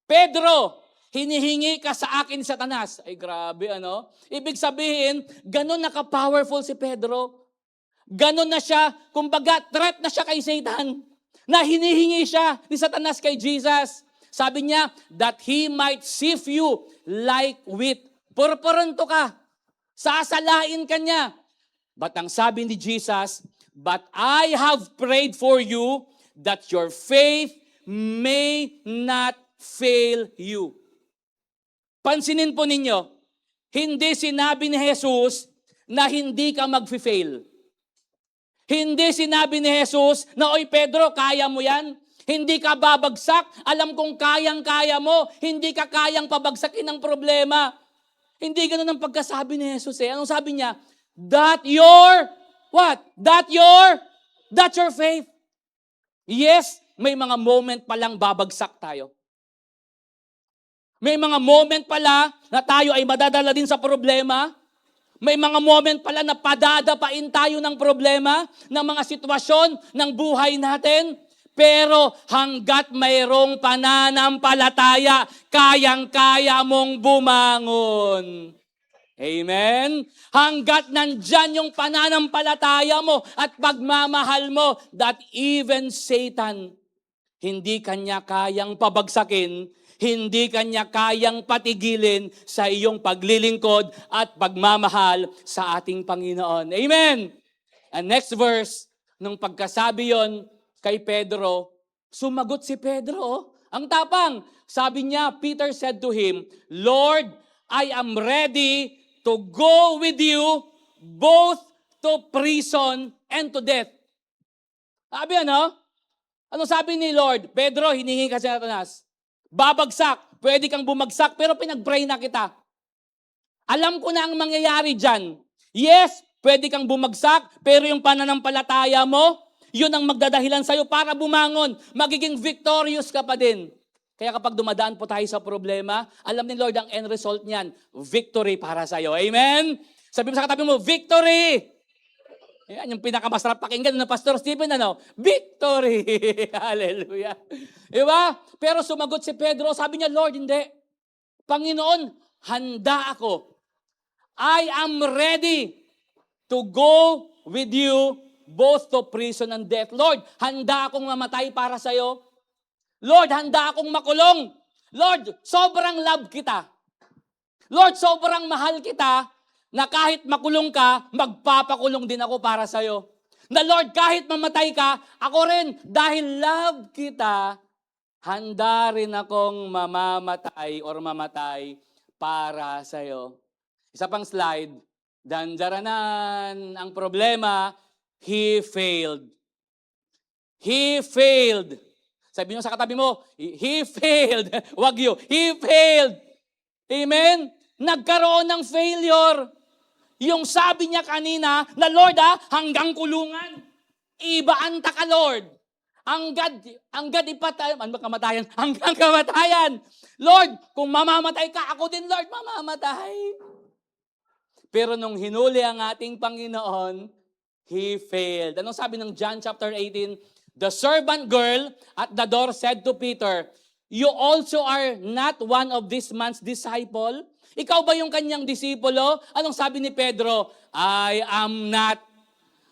Pedro, hinihingi ka sa akin, Satanas. Ay grabe, ano? Ibig sabihin, ganun naka-powerful si Pedro. Ganun na siya, kumbaga, threat na siya kay Satan. Na hinihingi siya ni Satanas kay Jesus. Sabi niya, that he might sift you like wheat. Purpuranto ka. Sasalain ka niya. But ang sabi ni Jesus, but I have prayed for you that your faith may not fail you. Pansinin po ninyo, hindi sinabi ni Jesus na hindi ka mag-fail. Hindi sinabi ni Jesus na, oy Pedro, kaya mo yan? Hindi ka babagsak? Alam kong kayang-kaya mo. Hindi ka kayang pabagsakin ng problema. Hindi ganun ang pagkasabi ni Jesus. Anong sabi niya? That your, what? That's your faith. Yes, may mga moment palang babagsak tayo. May mga moment pala na tayo ay madadala din sa problema. May mga moment pala na padadapain tayo ng problema, ng mga sitwasyon ng buhay natin. Pero hanggat mayroong pananampalataya, kayang-kaya mong bumangon. Amen? Hanggat nandyan yung pananampalataya mo at pagmamahal mo, that even Satan, hindi kanya kayang pabagsakin, hindi kanya kayang patigilin sa iyong paglilingkod at pagmamahal sa ating Panginoon. Amen! And next verse, nung pagkasabi yon kay Pedro, sumagot si Pedro. Ang tapang, sabi niya, Peter said to him, Lord, I am ready to go with you both to prison and to death. Sabi ano? Ano sabi ni Lord? Pedro, hiningi ka sa Satanas. Babagsak, pwede kang bumagsak, pero pinag-pray na kita. Alam ko na ang mangyayari dyan. Yes, pwede kang bumagsak, pero yung pananampalataya mo, yun ang magdadahilan sa'yo para bumangon. Magiging victorious ka pa din. Kaya kapag dumadaan po tayo sa problema, alam ni Lord ang end result niyan, victory para sa'yo. Amen? Sabi mo sa katabi mo, victory! Yan yung pinakamasarap pakinggan ng Pastor Stephen, ano? Victory! Hallelujah! Diba? Pero sumagot si Pedro, sabi niya, Lord, hindi. Panginoon, handa ako. I am ready to go with you both to prison and death. Lord, handa akong mamatay para sa'yo. Lord, handa akong makulong. Lord, sobrang love kita. Lord, sobrang mahal kita na kahit makulong ka, magpapakulong din ako para sa'yo. Na Lord, kahit mamatay ka, ako rin, dahil love kita, handa rin akong mamamatay or mamatay para sa'yo. Isa pang slide. Dandaranan. Ang problema, he failed. He failed. Sabi nyo sa katabi mo, he failed. Wag you. He failed. Amen? Nagkaroon ng failure. Yung sabi niya kanina, na Lord hanggang kulungan. Ibaanta ka, Lord. Hanggang ipatay, ano ba kamatayan? Hanggang kamatayan. Lord, kung mamamatay ka, ako din, Lord, mamamatay. Pero nung hinuli ang ating Panginoon, he failed. Anong sabi ng John chapter 18? The servant girl at the door said to Peter, you also are not one of this man's disciple? Ikaw ba yung kanyang disipulo? Anong sabi ni Pedro? I am not.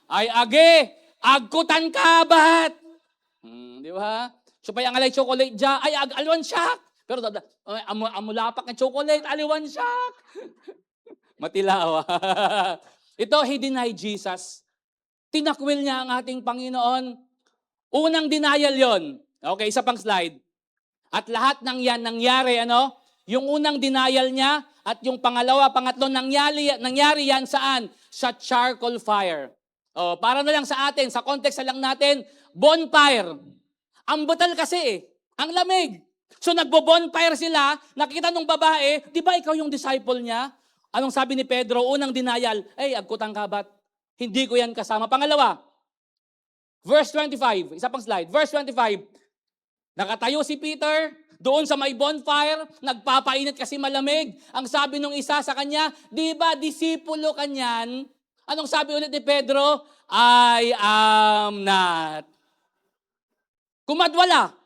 Ay age, agkutan ka ba't? Di ba? So pa yung alay chocolate dyan, ay aliwan siyak. Pero amulapak ng chocolate, aliwan siyak. Matilaw. Ito, he denied Jesus. Tinakwil niya ang ating Panginoon. Unang denial yon. Okay, isa pang slide. At lahat ng yan nangyari, yung unang denial niya at yung pangalawa, pangatlo, nangyari yan saan? Sa charcoal fire. Para na lang sa atin, sa context na lang natin, bonfire. Ang butal kasi ang lamig. So nagbo-bonfire sila, nakita nung babae, di ba ikaw yung disciple niya? Anong sabi ni Pedro? Unang denial, agkutang kabat. Hindi ko yan kasama. Pangalawa, verse 25, isa pang slide. Verse 25, nakatayo si Peter, doon sa may bonfire, nagpapainit kasi malamig. Ang sabi nung isa sa kanya, di ba disipulo ka niyan? Anong sabi ulit ni Pedro? I am not. Kumadwala.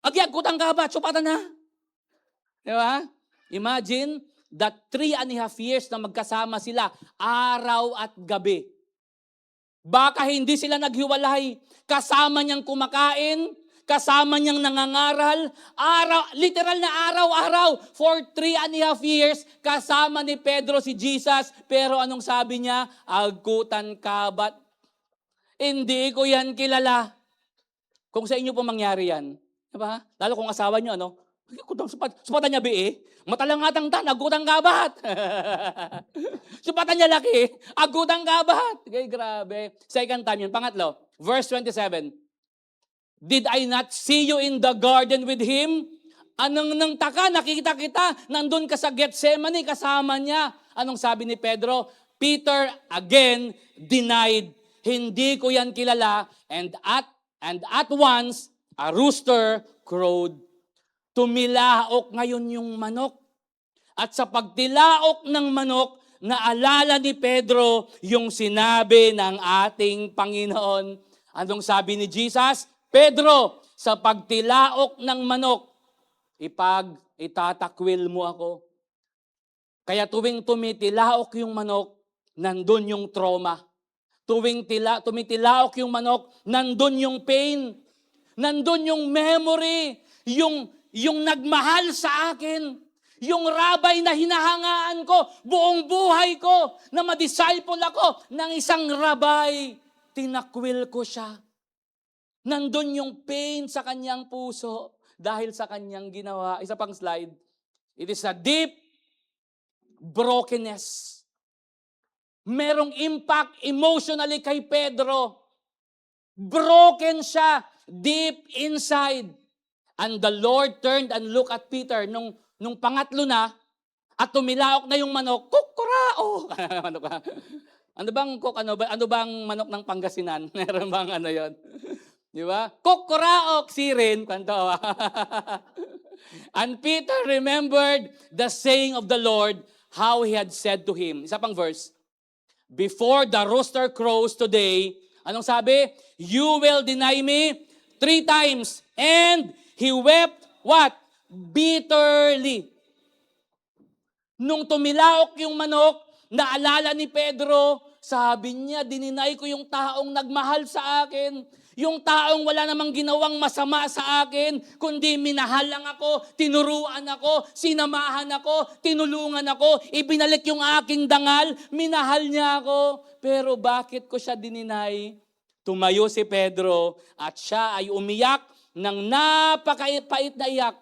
Agyagkutang kabat, supatan na. Di ba? Imagine, that 3.5 years na magkasama sila, araw at gabi. Baka hindi sila naghiwalay. Kasama niyang kumakain, kasama niyang nangangaral, literal na araw-araw, for 3.5 years, kasama ni Pedro si Jesus. Pero anong sabi niya? Agkutan kabat. Hindi ko yan kilala. Kung sa inyo po mangyari yan, diba? Lalo kung asawa niyo, supatan niya matalangatang agutang kabat. Supatan niya laki, agutang kabat. Okay, grabe. Second time yun. Pangatlo, verse 27. Did I not see you in the garden with him? Anong nang taka, nakikita kita, nandun ka sa Gethsemane, kasama niya. Anong sabi ni Pedro? Peter again denied, hindi ko yan kilala, and at once, a rooster crowed. Tumilaok ngayon yung manok. At sa pagtilaok ng manok, naalala ni Pedro yung sinabi ng ating Panginoon. Anong sabi ni Jesus? Pedro, sa pagtilaok ng manok, itatakwil mo ako. Kaya tuwing tumitilaok yung manok, nandun yung trauma. Tuwing tumitilaok yung manok, nandun yung pain. Nandun yung memory, yung nagmahal sa akin, yung rabay na hinahangaan ko, buong buhay ko, na madisciple ako ng isang rabay, tinakwil ko siya. Nandun yung pain sa kanyang puso dahil sa kanyang ginawa. Isa pang slide. It is a deep brokenness. Merong impact emotionally kay Pedro. Broken siya deep inside. And the Lord turned and looked at Peter nung pangatlo na at tumilaok na yung manok, kukurao. Ano bang manok ng Pangasinan? Meron bang yon? Di ba? Kukuraok sirin, kanto. And Peter remembered the saying of the Lord, how he had said to him. Isa pang verse. Before the rooster crows today, anong sabi? You will deny me 3 times. And he wept, what? Bitterly. Nung tumilaok yung manok, naalala ni Pedro, sabi niya, dininay ko yung taong nagmahal sa akin. Yung taong wala namang ginawang masama sa akin, kundi minahal lang ako, tinuruan ako, sinamahan ako, tinulungan ako, ibinalik yung aking dangal, minahal niya ako. Pero bakit ko siya dininay? Tumayo si Pedro at siya ay umiyak ng napakapait na iyak.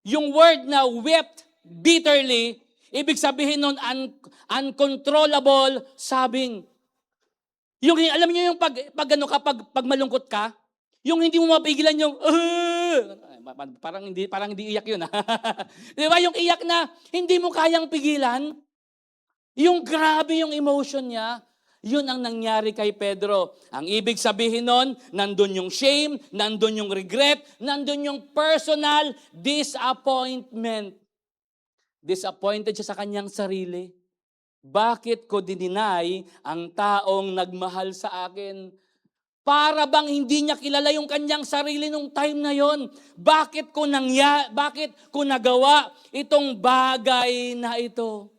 Yung word na wept bitterly, ibig sabihin nun uncontrollable sobbing. Yung, alam niyo yung pag malungkot ka, yung hindi mo mapigilan yung, parang hindi iyak yun. Di ba? Yung iyak na hindi mo kayang pigilan, yung grabe yung emotion niya, yun ang nangyari kay Pedro. Ang ibig sabihin nun, nandun yung shame, nandun yung regret, nandun yung personal disappointment. Disappointed siya sa kanyang sarili. Bakit ko dininay ang taong nagmahal sa akin? Para bang hindi niya kilala yung kanyang sarili nung time na yon? Bakit ko nagawa itong bagay na ito?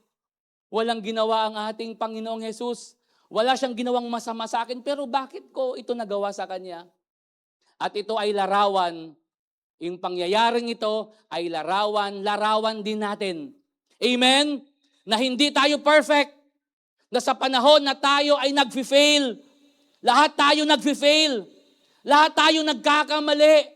Walang ginawa ang ating Panginoong Jesus. Wala siyang ginawang masama sa akin, pero bakit ko ito nagawa sa Kanya? At ito ay larawan. Yung pangyayaring ito ay larawan din natin. Amen? Na hindi tayo perfect, na sa panahon na tayo ay nag-fail. Lahat tayo nag-fail. Lahat tayo nagkakamali.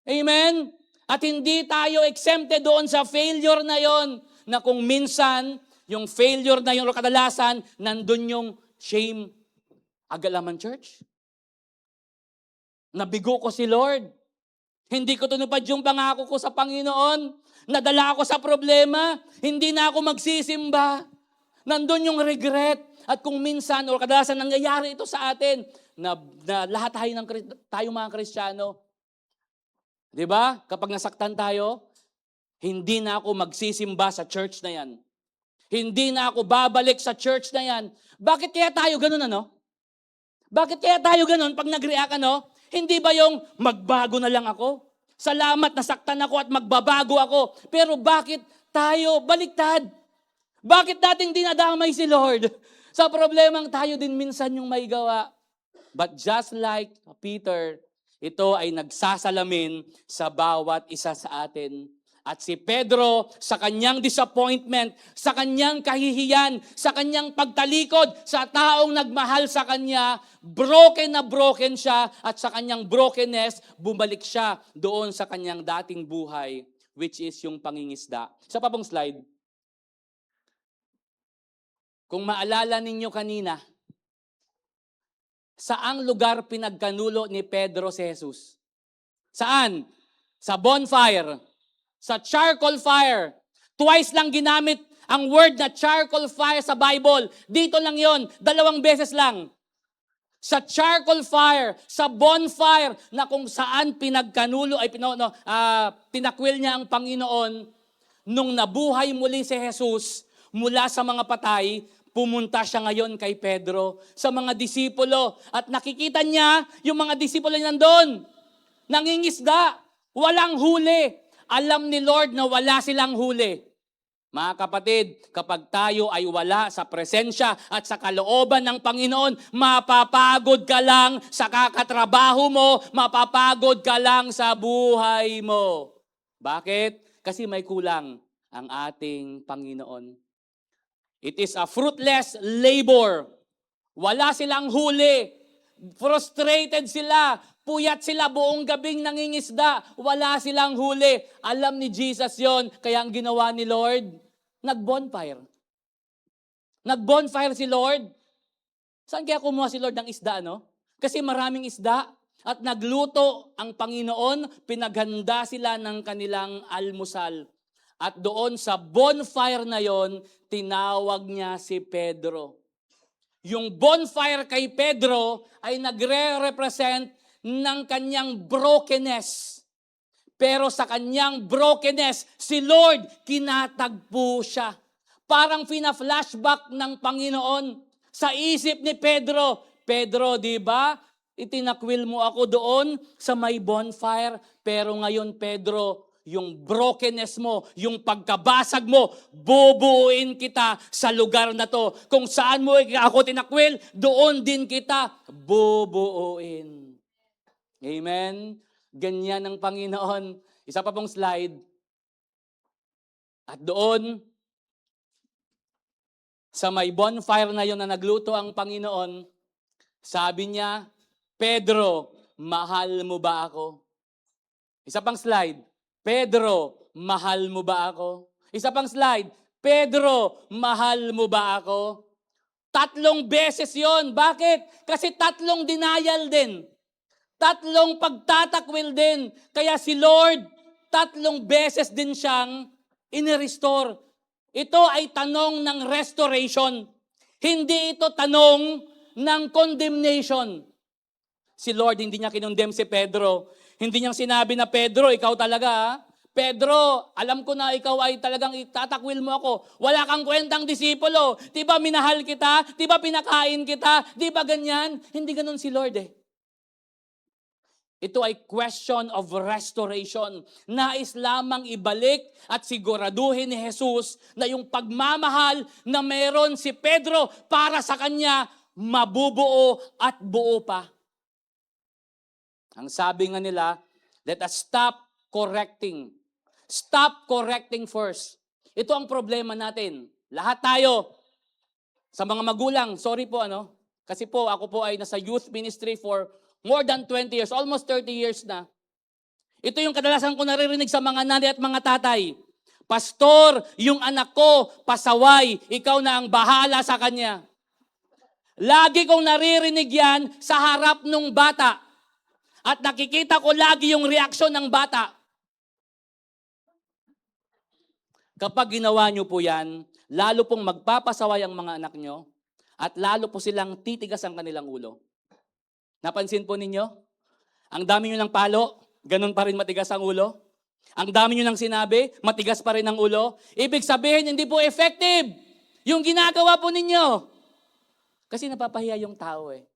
Amen? At hindi tayo exempted doon sa failure na yon, na kung minsan, yung failure na yun o kadalasan, nandun yung shame. Agalaman, church? Nabigo ko si Lord. Hindi ko tunupad yung pangako ko sa Panginoon. Nadala ako sa problema. Hindi na ako magsisimba. Nandun yung regret. At kung minsan o kadalasan nangyayari ito sa atin, na lahat tayo mga Kristiyano, di ba? Kapag nasaktan tayo, hindi na ako magsisimba sa church na yan. Hindi na ako babalik sa church na yan. Bakit kaya tayo ganun, ano? Bakit kaya tayo ganun pag nag-react, ano? Hindi ba yung magbago na lang ako? Salamat, nasaktan ako at magbabago ako. Pero bakit tayo baliktad? Bakit dating dinadamay si Lord? Sa problemang tayo din minsan yung may gawa. But just like Peter, ito ay nagsasalamin sa bawat isa sa atin. At si Pedro, sa kanyang disappointment, sa kanyang kahihiyan, sa kanyang pagtalikod, sa taong nagmahal sa kanya, broken na broken siya, at sa kanyang brokenness, bumalik siya doon sa kanyang dating buhay, which is yung pangingisda. Sa pabong slide. Kung maalala ninyo kanina, saang lugar pinagkanulo ni Pedro si Jesus? Saan? Sa bonfire. Sa charcoal fire. Twice lang ginamit ang word na charcoal fire sa Bible. Dito lang yon, 2 beses lang. Sa charcoal fire, sa bonfire, na kung saan pinagkanulo, pinakwil niya ang Panginoon, nung nabuhay muli si Jesus, mula sa mga patay, pumunta siya ngayon kay Pedro, sa mga disipulo, at nakikita niya yung mga disipulo nandun. Nangingisda, walang huli. Alam ni Lord na wala silang huli. Mga kapatid, kapag tayo ay wala sa presensya at sa kalooban ng Panginoon, mapapagod ka lang sa kakatrabaho mo, mapapagod ka lang sa buhay mo. Bakit? Kasi may kulang ang ating Panginoon. It is a fruitless labor. Wala silang huli. Frustrated sila. Puyat sila buong gabing nangingisda. Wala silang huli. Alam ni Jesus yon, kaya ang ginawa ni Lord, nag-bonfire. Nag-bonfire si Lord. Saan kaya kumuha si Lord ng isda, no? Kasi maraming isda. At nagluto ang Panginoon, pinaghanda sila ng kanilang almusal. At doon sa bonfire na yon, tinawag niya si Pedro. Yung bonfire kay Pedro ay nagre-represent ng kanyang brokenness. Pero sa kanyang brokenness, si Lord, kinatagpo siya. Parang fina-flashback ng Panginoon sa isip ni Pedro. Pedro, di ba? Itinakwil mo ako doon sa may bonfire. Pero ngayon, Pedro, yung brokenness mo, yung pagkabasag mo, bubuuin kita sa lugar na to. Kung saan mo ako tinakwil, doon din kita bubuuin. Amen? Ganyan ang Panginoon. Isa pa pong slide. At doon, sa may bonfire na yon na nagluto ang Panginoon, sabi niya, Pedro, mahal mo ba ako? Isa pang slide. Pedro, mahal mo ba ako? Isa pang slide. Pedro, mahal mo ba ako? 3 beses yon. Bakit? Kasi 3 denial din. 3 pagtatakwil din. Kaya si Lord, 3 beses din siyang inirestore. Ito ay tanong ng restoration. Hindi ito tanong ng condemnation. Si Lord, hindi niya kinondem si Pedro. Hindi niya sinabi na, Pedro, ikaw talaga ha? Pedro, alam ko na ikaw ay talagang itatakwil mo ako. Wala kang kwentang disipulo. Di ba minahal kita? Di ba pinakain kita? Di ba ganyan? Hindi ganun si Lord eh. Ito ay question of restoration. Nais lamang ibalik at siguraduhin ni Jesus na yung pagmamahal na meron si Pedro para sa kanya, mabubuo at buo pa. Ang sabi nga nila, let us stop correcting. Stop correcting first. Ito ang problema natin. Lahat tayo, sa mga magulang, sorry po kasi po ako po ay nasa youth ministry for more than 20 years, almost 30 years na. Ito yung kadalasan ko naririnig sa mga nanay at mga tatay. Pastor, yung anak ko, pasaway, ikaw na ang bahala sa kanya. Lagi kong naririnig yan sa harap ng bata. At nakikita ko lagi yung reaksyon ng bata. Kapag ginawa nyo po yan, lalo pong magpapasaway ang mga anak nyo at lalo po silang titigas ang kanilang ulo. Napansin po ninyo? Ang dami nyo ng palo, ganun pa rin matigas ang ulo. Ang dami nyo ng sinabi, matigas pa rin ang ulo. Ibig sabihin, hindi po effective yung ginagawa po ninyo. Kasi napapahiya yung tao eh.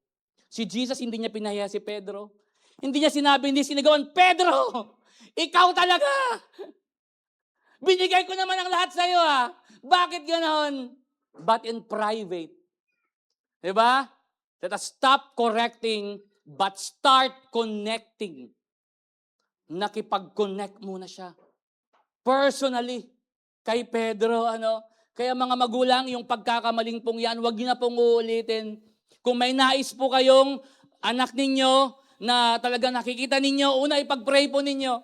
Si Jesus, hindi niya pinahiya si Pedro. Hindi niya sinabi, hindi sinigawan, Pedro, ikaw talaga. Binigay ko naman ang lahat sa iyo ha. Bakit ganon? But in private. Diba? Let us stop correcting, but start connecting. Nakipag-connect muna siya. Personally, kay Pedro, Kaya mga magulang, yung pagkakamaling pong yan, huwag niyo na pong uulitin. Kung may nais po kayong anak ninyo, na talaga nakikita ninyo, una ipag-pray po ninyo.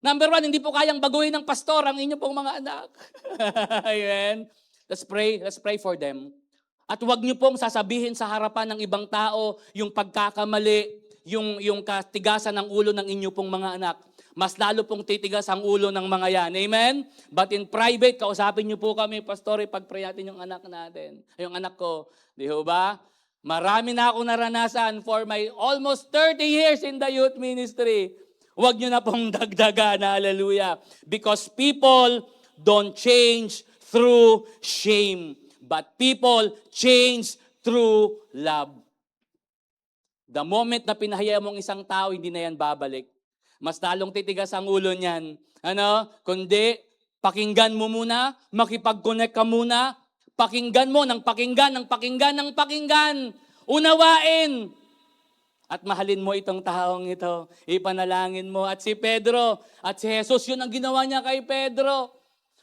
Number 1, hindi po kayang baguhin ng pastor ang inyo pong mga anak. Amen. Let's pray for them. At huwag niyo pong sasabihin sa harapan ng ibang tao yung pagkakamali, yung katigasan ng ulo ng inyo pong mga anak. Mas lalo pong titigas ang ulo ng mga yan. Amen? But in private, kausapin niyo po kami, pastor, ipag-pray natin yung anak natin. Yung anak ko. Di ba? Marami na akong naranasan for my almost 30 years in the youth ministry. Huwag nyo na pong dagdagan, hallelujah. Because people don't change through shame, but people change through love. The moment na pinahiya mong isang tao, hindi na yan babalik. Mas talong titigas ang ulo niyan. Kundi, pakinggan mo muna, makipag-connect ka muna, pakinggan mo ng pakinggan. Unawain. At mahalin mo itong taong ito. Ipanalangin mo. At si Pedro, at si Jesus, yun ang ginawa niya kay Pedro.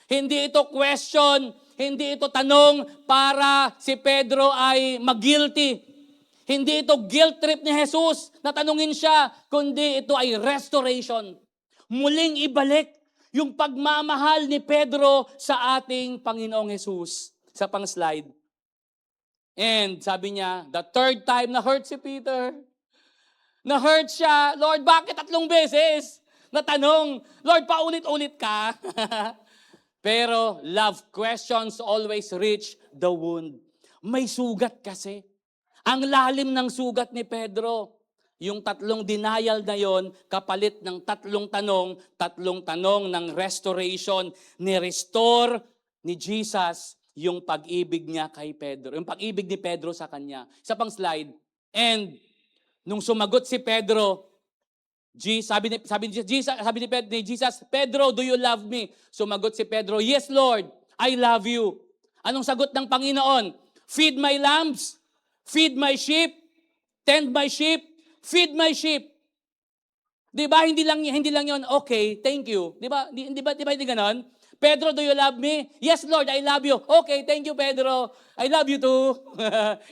Hindi ito question, hindi ito tanong para si Pedro ay mag-guilty. Hindi ito guilt trip ni Jesus na tanungin siya, kundi ito ay restoration. Muling ibalik yung pagmamahal ni Pedro sa ating Panginoong Jesus. Sa pang slide. And sabi niya, the 3rd time na-hurt si Peter. Na-hurt siya. Lord, bakit 3 beses? Natanong, Lord, paulit-ulit ka. Pero love questions always reach the wound. May sugat kasi. Ang lalim ng sugat ni Pedro. Yung 3 denial na yon, kapalit ng 3 tanong ng restoration, ni-restore ni Jesus yung pag-ibig niya kay Pedro. Yung pag-ibig ni Pedro sa kanya. Isa pang slide. And nung sumagot si Pedro, sabi ni Jesus, Pedro, do you love me? Sumagot si Pedro, yes Lord, I love you. Anong sagot ng Panginoon? Feed my lambs, feed my sheep, tend my sheep, feed my sheep. 'Di ba? Hindi lang 'yon, okay, thank you. 'Di ba? Hindi ganoon? Pedro, do you love me? Yes, Lord, I love you. Okay, thank you, Pedro. I love you too.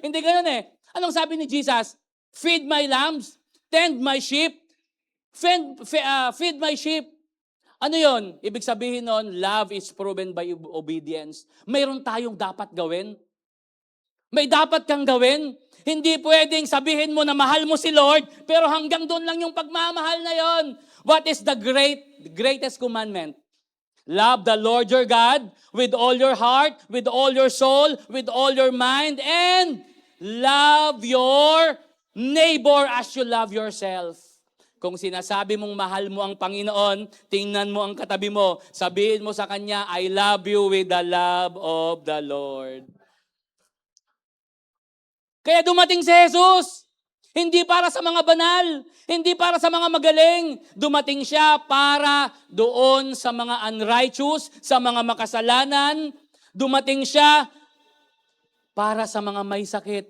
Hindi ganoon eh. Anong sabi ni Jesus? Feed my lambs, tend my sheep, feed my sheep. Ano yon? Ibig sabihin nun, love is proven by obedience. Mayroon tayong dapat gawin. May dapat kang gawin. Hindi pwedeng sabihin mo na mahal mo si Lord, pero hanggang doon lang yung pagmamahal na yon. What is the greatest commandment? Love the Lord your God with all your heart, with all your soul, with all your mind, and love your neighbor as you love yourself. Kung sinasabi mong mahal mo ang Panginoon, tingnan mo ang katabi mo, sabihin mo sa Kanya, I love you with the love of the Lord. Kaya dumating si Jesus, hindi para sa mga banal, hindi para sa mga magaling. Dumating siya para doon sa mga unrighteous, sa mga makasalanan. Dumating siya para sa mga may sakit.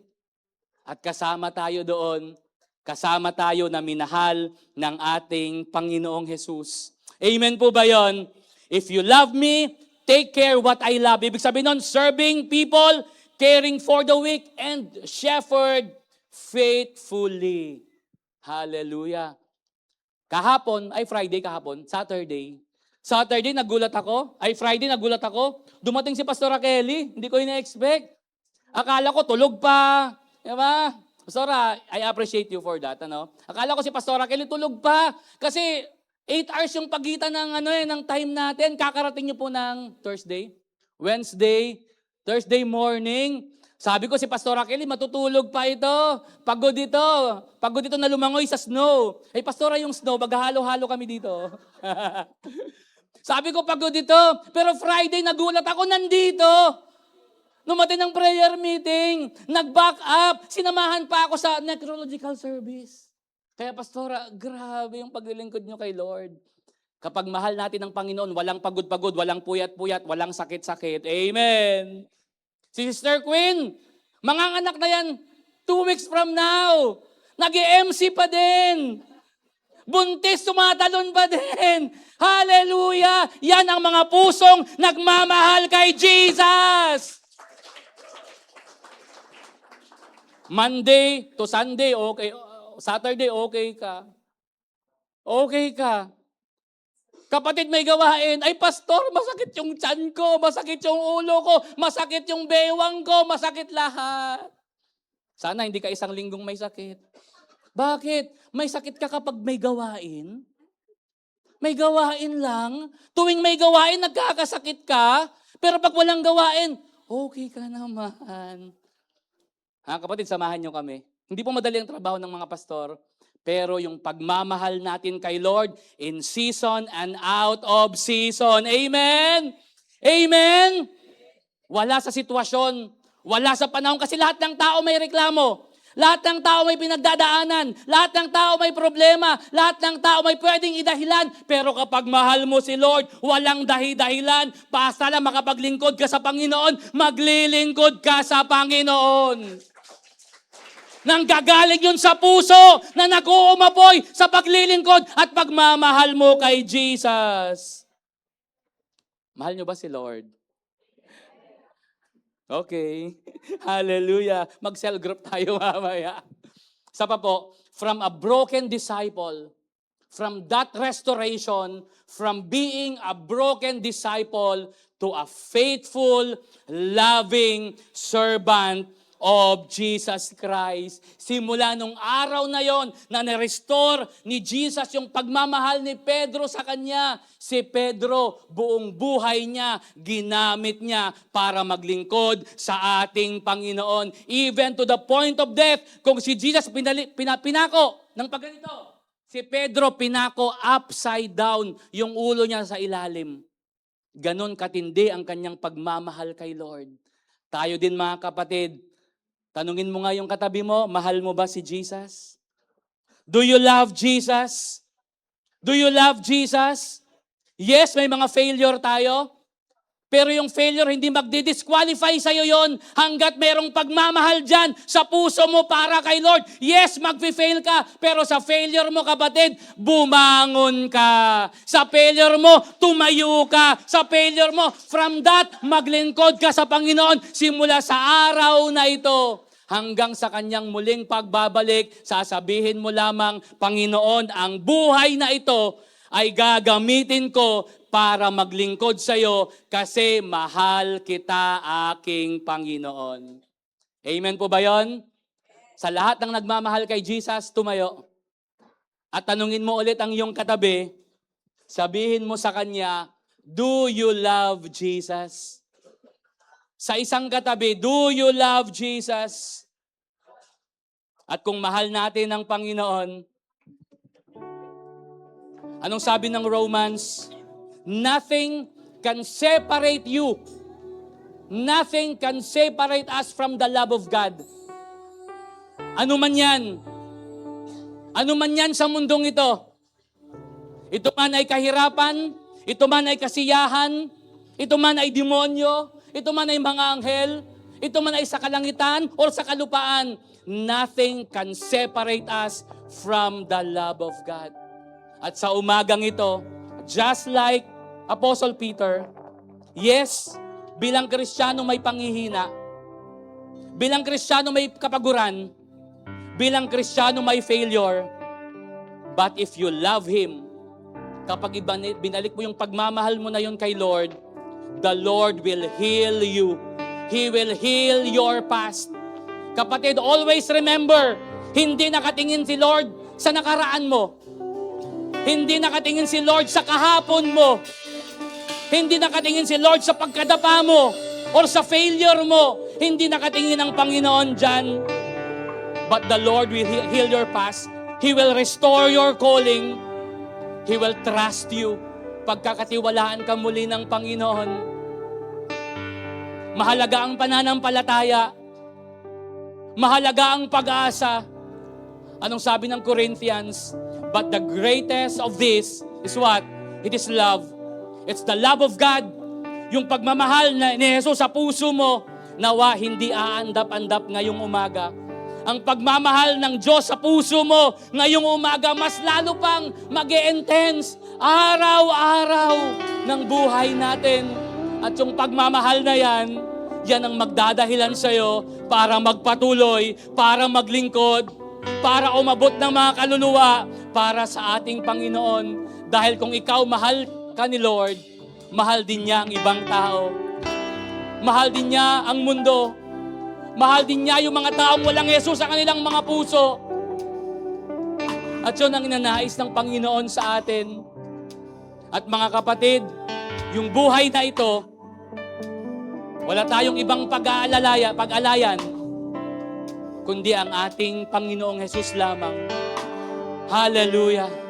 At kasama tayo doon, kasama tayo na minahal ng ating Panginoong Jesus. Amen po ba yon? If you love me, take care what I love. Ibig sabihin nun, serving people, caring for the weak, and shepherd faithfully. Hallelujah. Saturday, nagulat ako. Friday, nagulat ako. Dumating si Pastor Kelly. Hindi ko ina-expect. Akala ko tulog pa. Diba? Pastora, I appreciate you for that. Ano? Akala ko si Pastor Kelly tulog pa. Kasi 8 hours yung pagitan ng time natin. Kakarating niyo po ng Thursday, Wednesday, Thursday morning. Sabi ko si Pastor Kelly, matutulog pa ito. Pagod ito na lumangoy sa snow. Pastora, yung snow, maghahalo-halo kami dito. Sabi ko, pagod ito. Pero Friday, nagulat ako, nandito. Numating ng prayer meeting. Nag-back up. Sinamahan pa ako sa necrological service. Kaya Pastora, grabe yung paglilingkod nyo kay Lord. Kapag mahal natin ang Panginoon, walang pagod-pagod, walang puyat-puyat, walang sakit-sakit. Amen. Si Sister Queen, mga anak na yan, 2 weeks from now, nag-MC pa din. Buntis, tumatalon pa din. Hallelujah! Yan ang mga pusong nagmamahal kay Jesus. Monday to Sunday, okay. Saturday, okay ka. Okay ka. Kapatid, may gawain. Pastor, masakit yung tiyan ko, masakit yung ulo ko, masakit yung bewang ko, masakit lahat. Sana hindi ka isang linggong may sakit. Bakit? May sakit ka kapag may gawain? May gawain lang. Tuwing may gawain, nagkakasakit ka. Pero pag walang gawain, okay ka naman. Kapatid, samahan nyo kami. Hindi po madali ang trabaho ng mga pastor. Pero yung pagmamahal natin kay Lord in season and out of season. Amen? Amen? Wala sa sitwasyon, wala sa panahon kasi lahat ng tao may reklamo. Lahat ng tao may pinagdadaanan. Lahat ng tao may problema. Lahat ng tao may pwedeng idahilan. Pero kapag mahal mo si Lord, walang dahi-dahilan. Basta lang makapaglingkod ka sa Panginoon, maglilingkod ka sa Panginoon. Nanggagaling yun sa puso na nag-uumapoy sa paglilingkod at pagmamahal mo kay Jesus. Mahal nyo ba si Lord? Okay. Hallelujah. Mag-cell group tayo mamaya. Isa pa po, from a broken disciple, from that restoration, from being a broken disciple to a faithful, loving servant of Jesus Christ. Simula nung araw na yon na na-restore ni Jesus yung pagmamahal ni Pedro sa kanya, si Pedro, buong buhay niya, ginamit niya para maglingkod sa ating Panginoon. Even to the point of death, kung si Jesus pinako ng pagganito, si Pedro pinako upside down yung ulo niya sa ilalim. Ganon katindi ang kanyang pagmamahal kay Lord. Tayo din mga kapatid, tanungin mo nga yung katabi mo, mahal mo ba si Jesus? Do you love Jesus? Do you love Jesus? Yes, may mga failure tayo. Pero yung failure, hindi magdi-disqualify sa'yo yon hanggat merong pagmamahal dyan sa puso mo para kay Lord. Yes, mag-fail ka, pero sa failure mo, kapatid, bumangon ka. Sa failure mo, tumayo ka. Sa failure mo, from that, maglingkod ka sa Panginoon simula sa araw na ito. Hanggang sa kanyang muling pagbabalik, sasabihin mo lamang, Panginoon, ang buhay na ito ay gagamitin ko para maglingkod sa iyo kasi mahal kita, aking Panginoon. Amen po ba yon? Sa lahat ng nagmamahal kay Jesus, tumayo. At tanungin mo ulit ang iyong katabi, sabihin mo sa kanya, do you love Jesus? Sa isang katabi, do you love Jesus? At kung mahal natin ang Panginoon, anong sabi ng Romans? Nothing can separate you. Nothing can separate us from the love of God. Ano man yan? Ano man yan sa mundong ito? Ito man ay kahirapan, ito man ay kasiyahan, ito man ay demonyo, ito man ay mga anghel, ito man ay sa kalangitan o sa kalupaan, nothing can separate us from the love of God. At sa umagang ito, just like Apostle Peter, yes, bilang Kristiyano may panghihina, bilang Kristiyano may kapaguran, bilang Kristiyano may failure, but if you love Him, kapag binalik mo yung pagmamahal mo na yun kay Lord, the Lord will heal you. He will heal your past. Kapatid, always remember, hindi nakatingin si Lord sa nakaraan mo. Hindi nakatingin si Lord sa kahapon mo. Hindi nakatingin si Lord sa pagkadapa mo or sa failure mo. Hindi nakatingin ang Panginoon dyan. But the Lord will heal your past. He will restore your calling. He will trust you. Pagkakatiwalaan ka muli ng Panginoon. Mahalaga ang pananampalataya. Mahalaga ang pag-asa. Anong sabi ng Corinthians? But the greatest of this is what? It is love. It's the love of God. Yung pagmamahal ni Jesus sa puso mo, nawa hindi aandap-andap ngayong umaga. Ang pagmamahal ng Diyos sa puso mo ngayong umaga, mas lalo pang mag-e-intense araw-araw ng buhay natin. At yung pagmamahal na yan, yan ang magdadahilan sa'yo para magpatuloy, para maglingkod, para umabot ng mga kaluluwa para sa ating Panginoon. Dahil kung ikaw mahal ka ni Lord, mahal din niya ang ibang tao. Mahal din niya ang mundo. Mahal din niya yung mga taong walang Jesus sa kanilang mga puso. At yun ang inanais ng Panginoon sa atin. At mga kapatid, yung buhay na ito, wala tayong ibang pag-alayan, kundi ang ating Panginoong Jesus lamang. Hallelujah!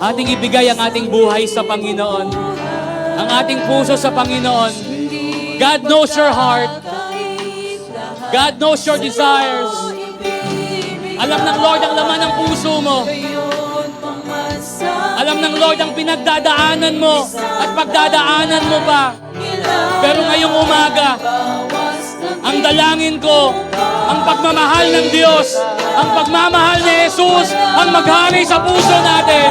Ating ibigay ang ating buhay sa Panginoon. Ang ating puso sa Panginoon. God knows your heart. God knows your desires. Alam ng Lord ang laman ng puso mo. Alam ng Lord ang pinagdadaanan mo at pagdadaanan mo pa. Pero ngayong umaga, ang dalangin ko, ang pagmamahal ng Diyos, ang pagmamahal ni Jesus, ang maghari sa puso natin.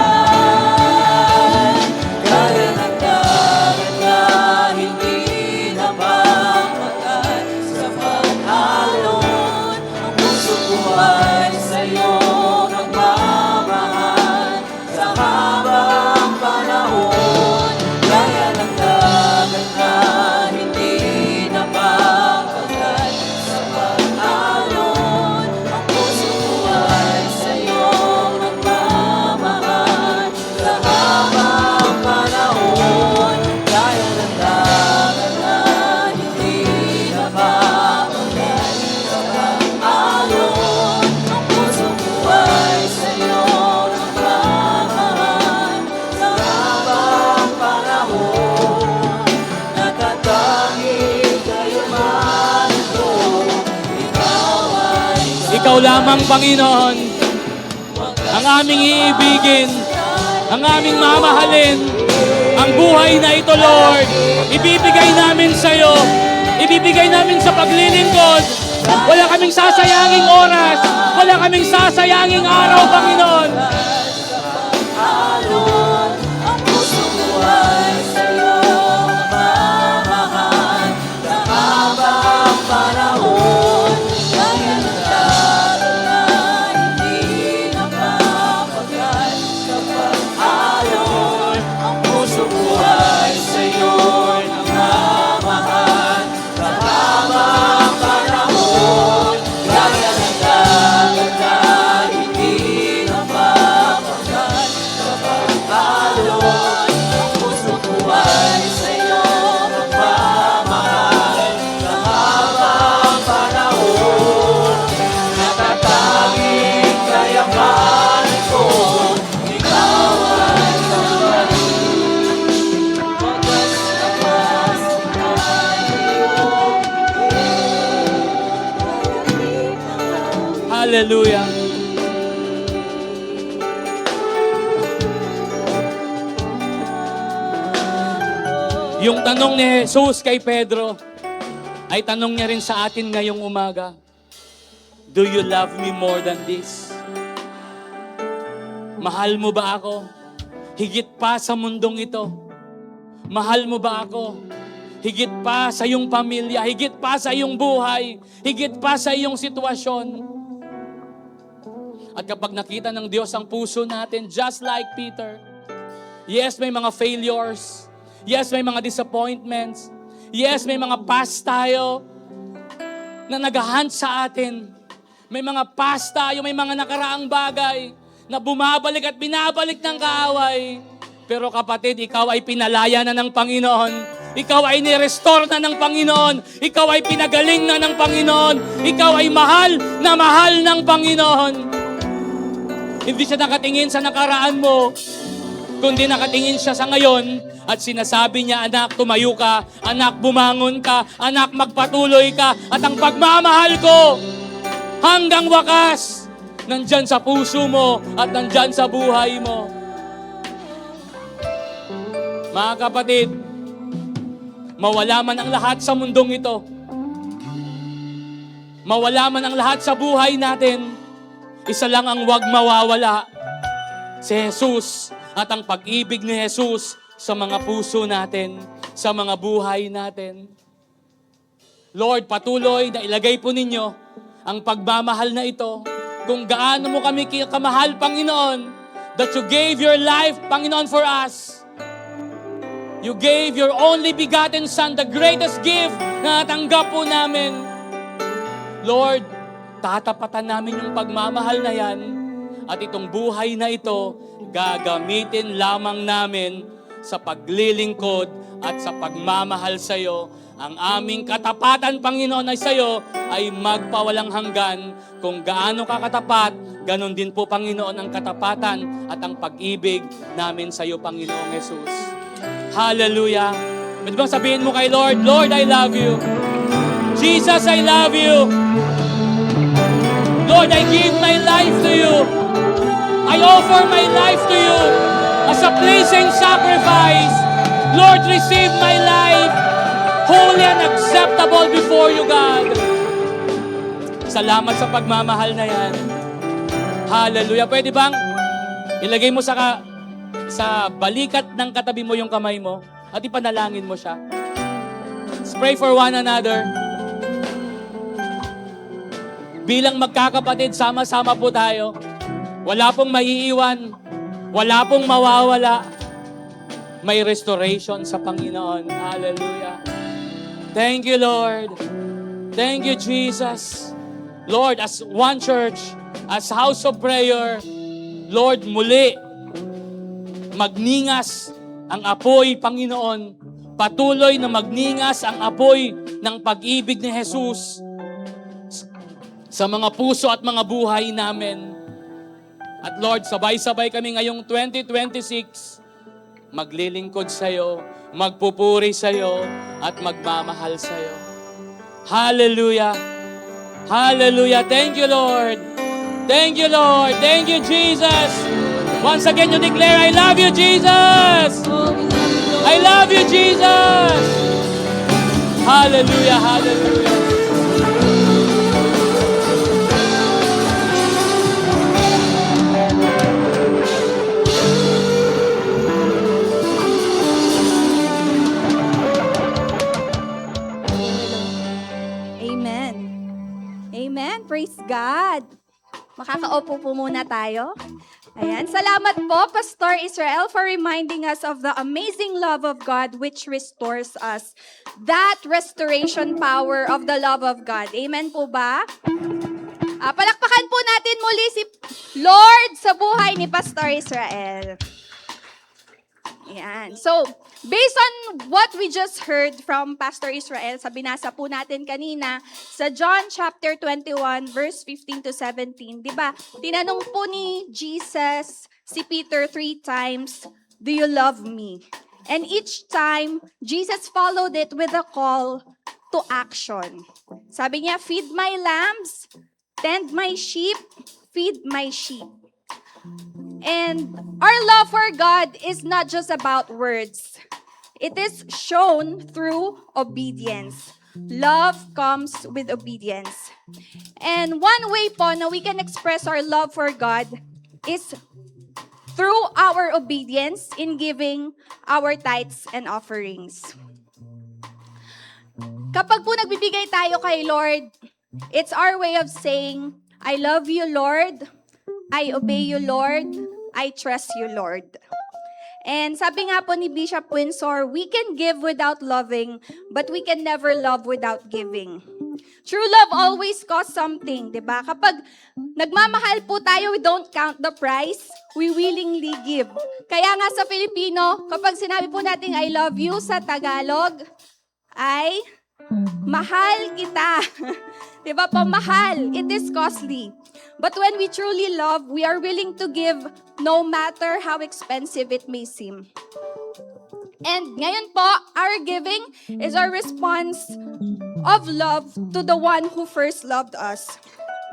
Ikaw lamang, Panginoon, ang aming iibigin, ang aming mamahalin, ang buhay na ito, Lord, ibibigay namin sa iyo, ibibigay namin sa paglilingkod. Wala kaming sasayanging oras, wala kaming sasayanging araw, Panginoon. Ang puso ko ay sa'yo mamamahal sa habang panahon. Kaya nagdalo na hindi napapagal sa pag-alon. Ang puso ko ay sa'yo namamahal sa habang panahon. Kaya nagdalo na hindi napapagal sa pag-alon. Ang puso ko ay sa'yo nagmamahal sa habang panahon. Natatanging kayamanan ko, ikaw ay sapat. Wagas na mas ay Hallelujah. Yung tanong ni Jesus kay Pedro ay tanong niya rin sa atin ngayong umaga. Do you love me more than this? Mahal mo ba ako? Higit pa sa mundong ito. Mahal mo ba ako? Higit pa sa iyong pamilya, higit pa sa iyong buhay, higit pa sa iyong sitwasyon. At kapag nakita ng Diyos ang puso natin, just like Peter, yes, may mga failures. Yes, may mga disappointments. Yes, may mga past tayo na nag-hunt sa atin. May mga past tayo, may mga nakaraang bagay na bumabalik at binabalik ng kaaway. Pero kapatid, ikaw ay pinalaya na ng Panginoon. Ikaw ay nirestore na ng Panginoon. Ikaw ay pinagaling na ng Panginoon. Ikaw ay mahal na mahal ng Panginoon. Hindi siya nakatingin sa nakaraan mo, kundi nakatingin siya sa ngayon at sinasabi niya, anak, tumayo ka, anak, bumangon ka, anak, magpatuloy ka, at ang pagmamahal ko hanggang wakas, nandyan sa puso mo at nandyan sa buhay mo. Mga kapatid, mawala man ang lahat sa mundong ito, mawala man ang lahat sa buhay natin, isa lang ang wag mawawala, si Jesus at ang pag-ibig ni Jesus sa mga puso natin, sa mga buhay natin. Lord, patuloy na ilagay po ninyo ang pagmamahal na ito, kung gaano mo kami kamahal, Panginoon, that you gave your life, Panginoon, for us. You gave your only begotten Son, the greatest gift na natanggap po namin. Lord, tatapatan namin yung pagmamahal na yan at itong buhay na ito, gagamitin lamang namin sa paglilingkod at sa pagmamahal sa iyo. Ang aming katapatan, Panginoon, ay sa iyo ay magpawalang hanggan. Kung gaano ka katapat, ganon din po, Panginoon, ang katapatan at ang pag-ibig namin sa iyo, Panginoong Jesus. Hallelujah. Pwede bang sabihin mo kay Lord, Lord, I love you. Jesus, I love you. Lord, I give my life to you. I offer my life to you as a pleasing sacrifice. Lord, receive my life, holy and acceptable before you, God. Salamat sa pagmamahal na yan. Hallelujah. Pwede bang ilagay mo sa balikat ng katabi mo yung kamay mo at ipanalangin mo siya. Let's pray for one another. Bilang magkakapatid, sama-sama po tayo. Wala pong maiiwan. Wala pong mawawala. May restoration sa Panginoon. Hallelujah. Thank you, Lord. Thank you, Jesus. Lord, as one church, as house of prayer, Lord, muli, magningas ang apoy, Panginoon. Patuloy na magningas ang apoy ng pag-ibig ni Jesus sa mga puso at mga buhay namin. At Lord, sabay-sabay kami ngayong 2026, maglilingkod sa iyo, magpupuri sa iyo, at magmamahal sa iyo. Hallelujah! Hallelujah. Thank you, Lord. Thank you, Lord. Thank you, Jesus. Once again, you declare, I love you, Jesus. I love you, Jesus. Hallelujah, hallelujah. Amen. Amen. Praise God. Makakaupo po muna tayo. Ayan. Salamat po, Pastor Israel, for reminding us of the amazing love of God which restores us. That restoration power of the love of God. Amen po ba? Palakpakan po natin muli si Lord sa buhay ni Pastor Israel. Ayan. So, based on what we just heard from Pastor Israel, sa binasa po natin kanina, sa John chapter 21, verse 15 to 17, di ba? Tinanong po ni Jesus si Peter 3 times, do you love me? And each time, Jesus followed it with a call to action. Sabi niya, feed my lambs, tend my sheep, feed my sheep. And our love for God is not just about words. It is shown through obedience. Love comes with obedience. And one way po na we can express our love for God is through our obedience in giving our tithes and offerings. Kapag po nagbibigay tayo kay Lord, it's our way of saying, I love you, Lord. I obey you, Lord. I trust you, Lord. And sabi nga po ni Bishop Windsor, we can give without loving, but we can never love without giving. True love always costs something, di ba? Kapag nagmamahal po tayo, we don't count the price, we willingly give. Kaya nga sa Filipino, kapag sinabi po natin I love you sa Tagalog, ay mahal kita. Di ba po, mahal. It is costly. But when we truly love, we are willing to give no matter how expensive it may seem. And ngayon po, our giving is our response of love to the one who first loved us.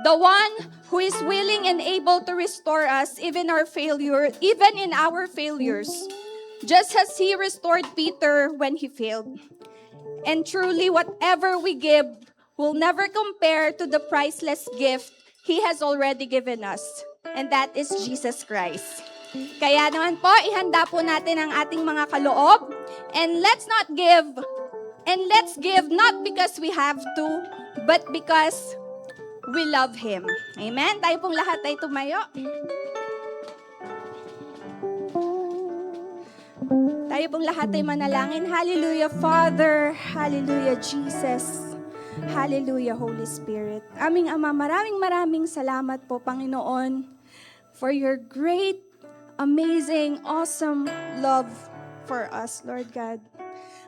The one who is willing and able to restore us even in our failures. Just as he restored Peter when he failed. And truly, whatever we give will never compare to the priceless gift He has already given us. And that is Jesus Christ. Kaya naman po, ihanda po natin ang ating mga kaloob. And let's give not because we have to, but because we love Him. Amen? Tayo pong lahat ay tumayo. Tayo pong lahat ay manalangin. Hallelujah, Father. Hallelujah, Jesus. Hallelujah, Holy Spirit. Aming Ama, maraming salamat po, Panginoon, for your great, amazing, awesome love for us, Lord God.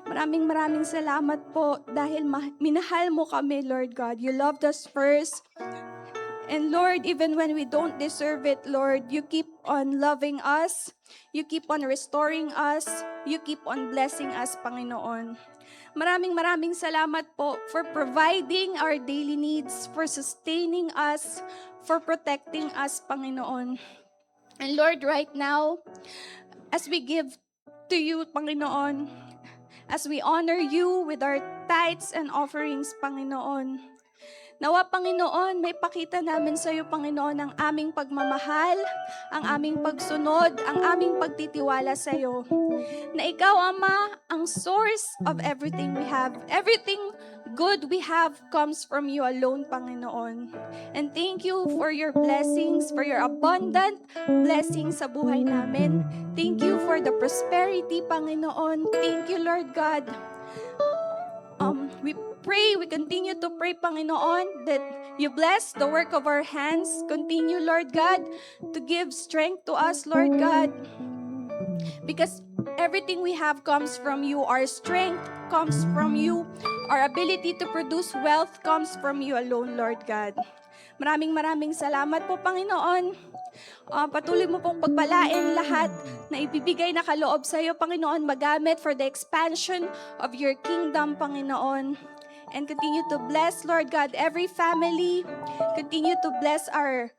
Maraming salamat po dahil minahal mo kami, Lord God. You loved us first. And Lord, even when we don't deserve it, Lord, you keep on loving us. You keep on restoring us. You keep on blessing us, Panginoon. Maraming salamat po for providing our daily needs, for sustaining us, for protecting us, Panginoon. And Lord, right now, as we give to you, Panginoon, as we honor you with our tithes and offerings, Panginoon, nawa, Panginoon, may pakita namin sa iyo, Panginoon, ang aming pagmamahal, ang aming pagsunod, ang aming pagtitiwala sa iyo. Na ikaw, Ama, ang source of everything we have. Everything good we have comes from you alone, Panginoon. And thank you for your blessings, for your abundant blessings sa buhay namin. Thank you for the prosperity, Panginoon. Thank you, Lord God. We continue to pray, Panginoon, that you bless the work of our hands. Continue, Lord God, to give strength to us, Lord God. Because everything we have comes from you. Our strength comes from you. Our ability to produce wealth comes from you alone, Lord God. Maraming salamat po, Panginoon. Patuloy mo pong pagpalain lahat na ibibigay na kaloob sa iyo, Panginoon, magamit for the expansion of your kingdom, Panginoon. and continue to bless, Lord God, every family. Continue to bless our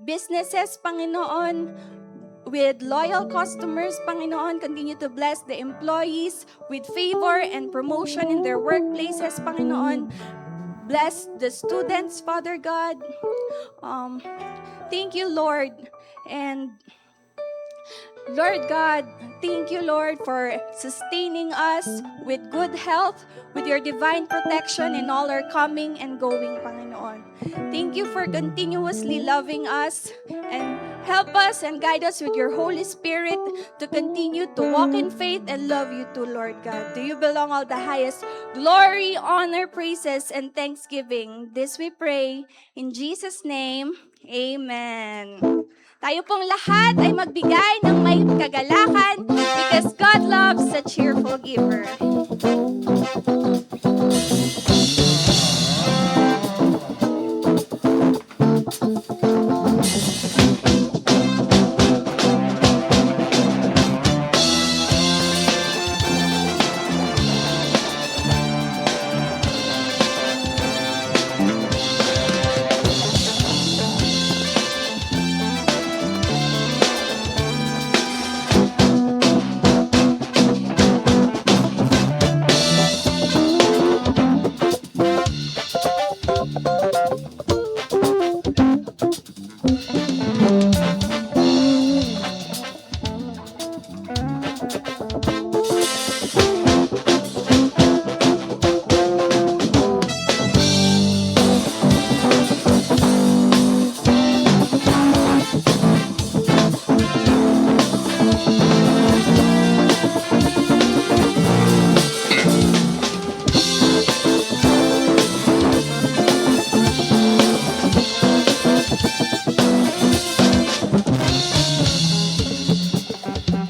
businesses, Panginoon, with loyal customers, Panginoon. Continue to bless the employees with favor and promotion in their workplaces, Panginoon. Bless the students, Father God. Thank you, Lord. And Lord God, thank you, Lord, for sustaining us with good health, with your divine protection in all our coming and going, Panginoon. Thank you for continuously loving us, and help us and guide us with your Holy Spirit to continue to walk in faith and love you too, Lord God. To you belong all the highest glory, honor, praises, and thanksgiving. This we pray in Jesus' name. Amen. Tayo pong lahat ay magbigay ng may kagalakan because God loves a cheerful giver.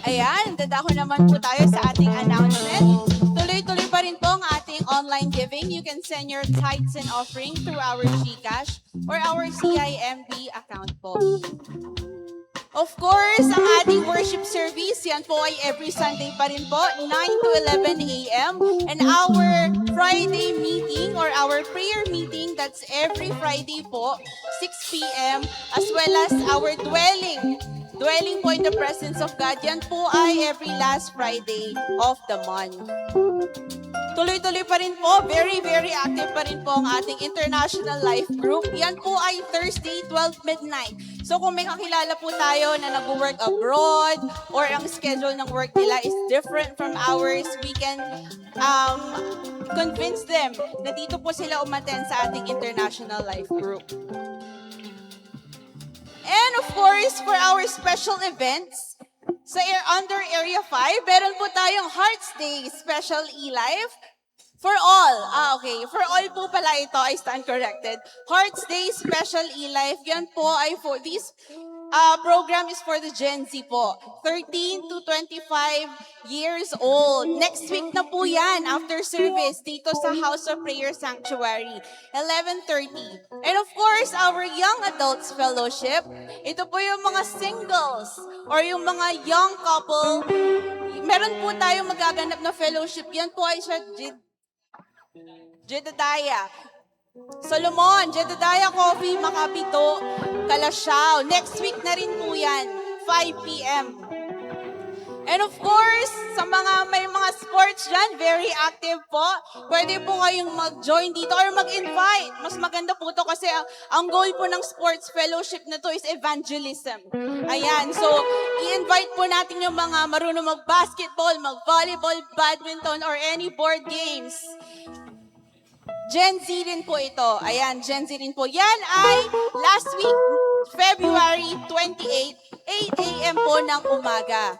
Ayan, dadako naman po tayo sa ating announcement. Tuloy-tuloy pa rin po ang ating online giving. You can send your tithes and offering through our GCash or our CIMB account po. Of course, ang ating worship service, yan po ay every Sunday pa rin po, 9 to 11 a.m. And our Friday meeting or our prayer meeting, that's every Friday po, 6 p.m. As well as our dwelling po in the presence of God, yan po ay every last Friday of the month. Tuloy-tuloy pa rin po, very, very active pa rin po ang ating International Life Group. Yan po ay Thursday, 12 midnight. So kung may kakilala po tayo na nag-work abroad or ang schedule ng work nila is different from ours, we can convince them na dito po sila umattend sa ating International Life Group. And of course, for our special events, under Area 5, meron po tayong Hearts Day Special E-Life. For all. Okay. For all po pala ito. I stand corrected. Hearts Day Special E-Life. Yan po ay for this program is for the Gen Z po. 13 to 25 years old. Next week na po yan after service dito sa House of Prayer Sanctuary. 11:30. And of course, our Young Adults Fellowship. Ito po yung mga singles or yung mga young couple. Meron po tayong magaganap na fellowship. Yan po ay sa Jedediah Solomon, Jedediah Coffee, Makapito, Kalasyaw. Next week na rin po yan, 5 p.m. And of course, sa may mga sports dyan, very active po. Pwede po kayong mag-join dito or mag-invite. Mas maganda po to kasi ang goal po ng sports fellowship na to is evangelism. Ayan, so i-invite po natin yung mga marunong mag-basketball, mag-volleyball, badminton, or any board games. Gen Z rin po ito. Ayan, Gen Z rin po. Yan ay last week, February 28, 8 a.m. po ng umaga.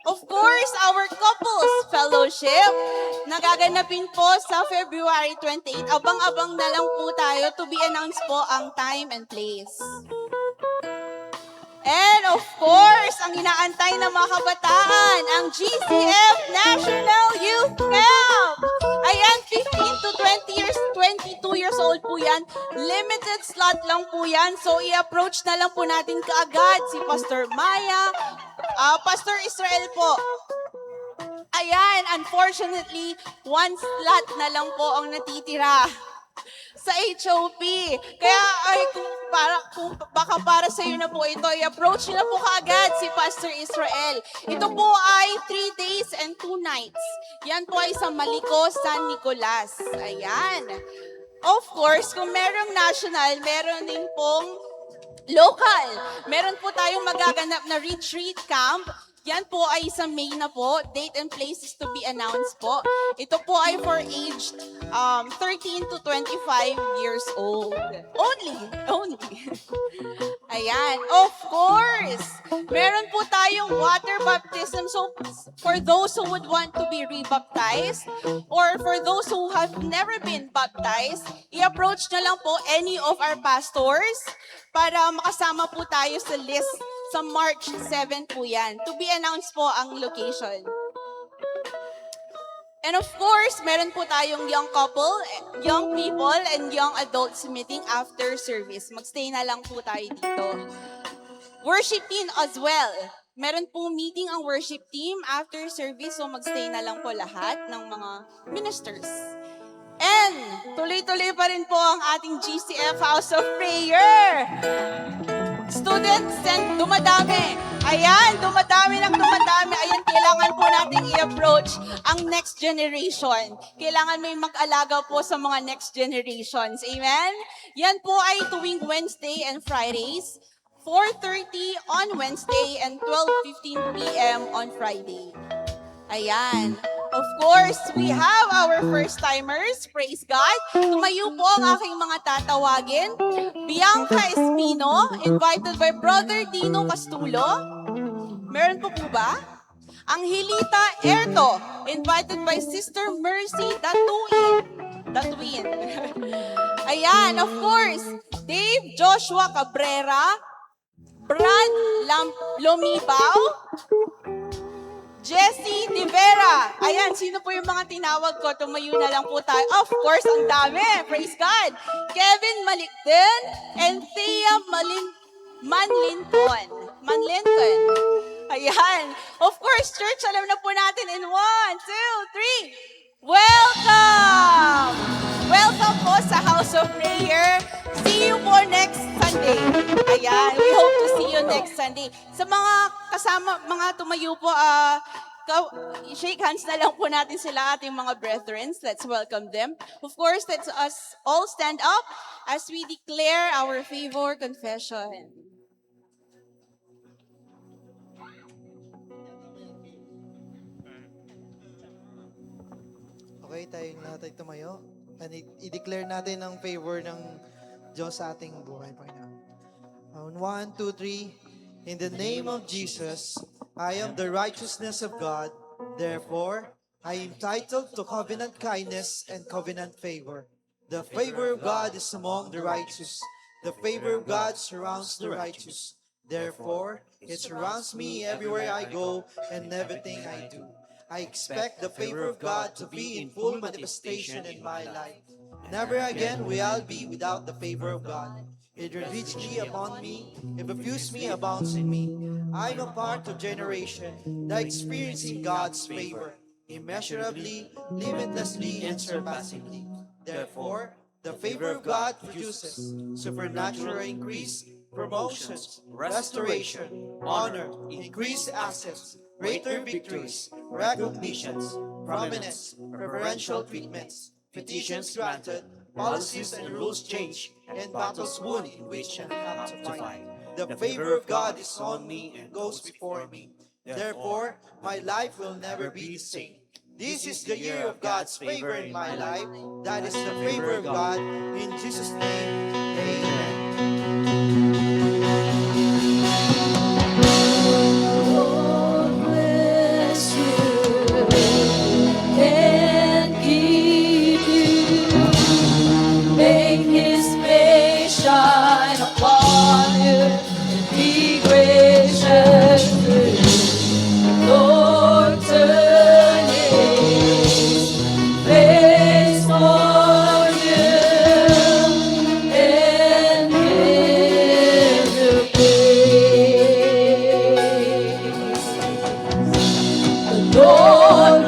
Of course, our Couples Fellowship, nagaganapin po sa February 28. Abang-abang na lang po tayo to be announced po ang time and place. And of course, ang inaantay ng mga kabataan, ang GCF National Youth Camp. Ayan, 15 to 22 years old po yan. Limited slot lang po yan. So, i-approach na lang po natin kaagad si Pastor Maya, Pastor Israel po. Ayan, unfortunately, one slot na lang po ang natitira sa HOP. Kaya ay kung baka para sa iyo na po ito, i-approach niyo na po kaagad si Pastor Israel. Ito po ay 3 days and 2 nights. Yan po ay sa Maliko, San Nicolas. Ayan. Of course, kung merong national, meron din pong local. Meron po tayong magaganap na retreat camp. Yan po ay sa May na po. Date and place is to be announced po. Ito po ay for aged 13 to 25 years old. Only. Ayan. Of course, meron po tayong water baptism. So, for those who would want to be rebaptized or for those who have never been baptized, i-approach na lang po any of our pastors para makasama po tayo sa list. Sa March 7 po yan. To be announced po ang location. And of course, meron po tayong young couple, young people, and young adults meeting after service. Magstay na lang po tayo dito. Worship team as well. Meron po meeting ang worship team after service, so magstay na lang po lahat ng mga ministers. And tuloy-tuloy pa rin po ang ating GCF House of Prayer. Students and dumadami. Ayan, dumadami. Ayan, kailangan po nating i-approach ang next generation. Kailangan may mag-alaga po sa mga next generations. Amen? Yan po ay tuwing Wednesday and Fridays, 4:30 on Wednesday and 12:15 p.m. on Friday. Ayan. Of course, we have our first-timers. Praise God. Tumayo po ang aking mga tatawagin. Bianca Espino, invited by Brother Dino Castulo. Meron po ba? Angelita Erto, invited by Sister Mercy Datuin. Ayan, of course, Dave Joshua Cabrera, Brad Lomibao, Jessie Divera. Ayan, sino po yung mga tinawag ko? Tumayo na lang po tayo. Of course, ang dami. Praise God. Kevin Malikden and Thea Manlinton. Ayan. Of course, church, alam na po natin in 1, 2, 3. Welcome! Welcome po sa House of Prayer. See you po next Sunday. Ayan, we hope to see you next Sunday. Sa mga kasama, mga tumayo po, shake hands na lang po natin sila, ating mga brethren. Let's welcome them. Of course, let's us all stand up as we declare our favor confession. Okay, tayong lahat ay tumayo. And i-declare natin ang favor ng Diyos sa ating buhay, Panginoon. On 1, 2, 3. In the name of Jesus, I am the righteousness of God. Therefore, I am entitled to covenant kindness and covenant favor. The favor of God is among the righteous. The favor of God surrounds the righteous. Therefore, it surrounds me everywhere I go and everything I do. I expect the favor of God to be in full manifestation in my life. Never again will I be without the favor of God. It richly upon me, it refuse me, abounds in me. I'm a part of generation that experiencing God's favor, immeasurably, limitlessly, and surpassingly. Therefore, the favor of God produces supernatural increase, promotions, restoration, honor, increased access, greater victories, recognitions, prominence, preferential treatments, petitions granted, policies and rules changed, and battles won in which I have to fight. The favor of God is on me and goes before me. Therefore, my life will never be the same. This is the year of God's favor in my life. That is the favor of God. In Jesus' name, amen. Lord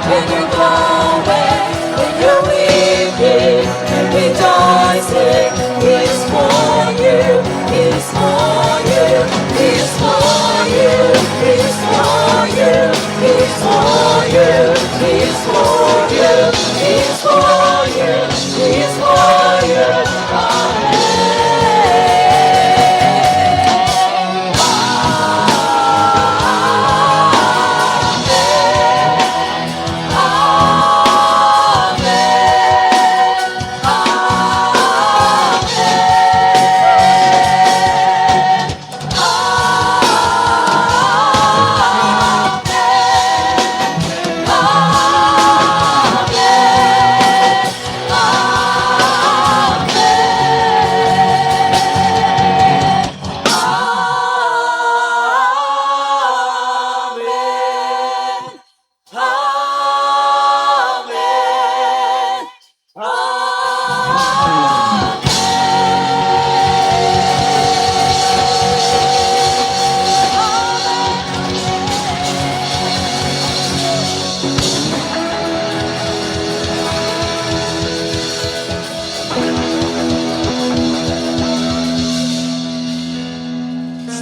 when you're going, when you're weeping and rejoicing. He's for you, He's for you, He's for you, He's for you, He's for you, He's for you, He's for you, He's for you.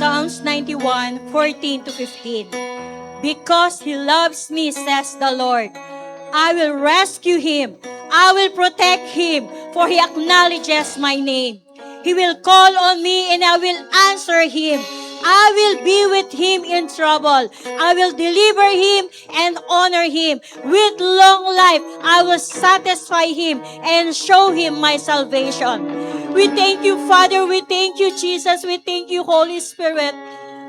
Psalms 91, 14 to 15. Because He loves me, says the Lord, I will rescue him. I will protect him, for he acknowledges my name. He will call on me and I will answer him. I will be with him in trouble. I will deliver him and honor him. With long life, I will satisfy him and show him my salvation. We thank you, Father. We thank you, Jesus. We thank you, Holy Spirit.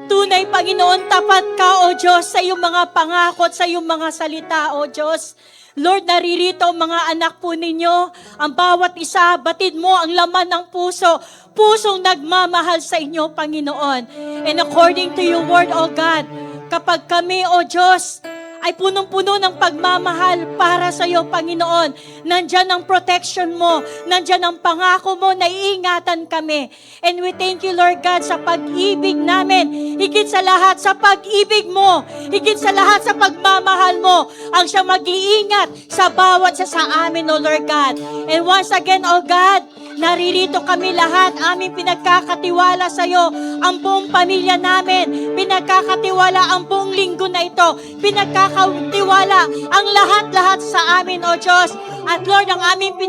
Tunay, Panginoon, tapat ka, O Diyos, sa iyong mga pangako at sa iyong mga salita, O Diyos. Lord, naririto ang mga anak po ninyo. Ang bawat isa, batid mo ang laman ng puso. Pusong nagmamahal sa inyo, Panginoon. And according to your word, O God, kapag kami, O Diyos, ay punong-puno ng pagmamahal para sa iyo, Panginoon. Nandyan ang protection mo. Nandyan ang pangako mo na iingatan kami. And we thank you, Lord God, sa pag-ibig namin. Higit sa lahat, sa pag-ibig mo. Higit sa lahat, sa pagmamahal mo. Ang siya mag-iingat sa bawat sa amin, O Lord God. And once again, O God, naririto kami lahat, aming pinagkakatiwala sa iyo, ang buong pamilya namin, pinagkakatiwala ang buong linggo na ito, pinagkakatiwala ang lahat-lahat sa amin, O Diyos. At Lord, ang aming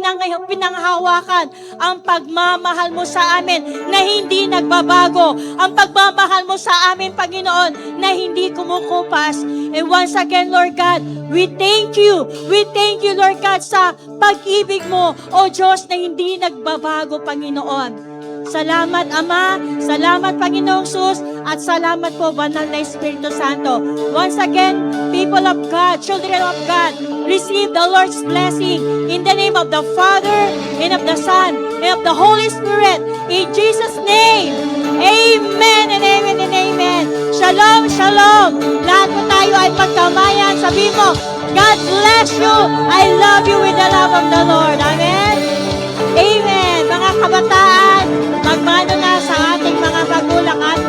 pinanghawakan, ang pagmamahal mo sa amin na hindi nagbabago, ang pagmamahal mo sa amin, Panginoon, na hindi kumukupas. And once again, Lord God, we thank you, Lord God, sa pag-ibig mo, O Diyos, na hindi nagbabago, Panginoon. Salamat, Ama. Salamat, Panginoong Sus. At salamat po, Banal na Espiritu Santo. Once again, people of God, children of God, receive the Lord's blessing in the name of the Father, and of the Son, and of the Holy Spirit. In Jesus' name, amen and amen and amen. Shalom, shalom. Lahat po tayo ay magkamayan. Sabi mo, God bless you. I love you with the love of the Lord. Amen. Amen. Mga kabataan, magmano na sa ating mga magulang at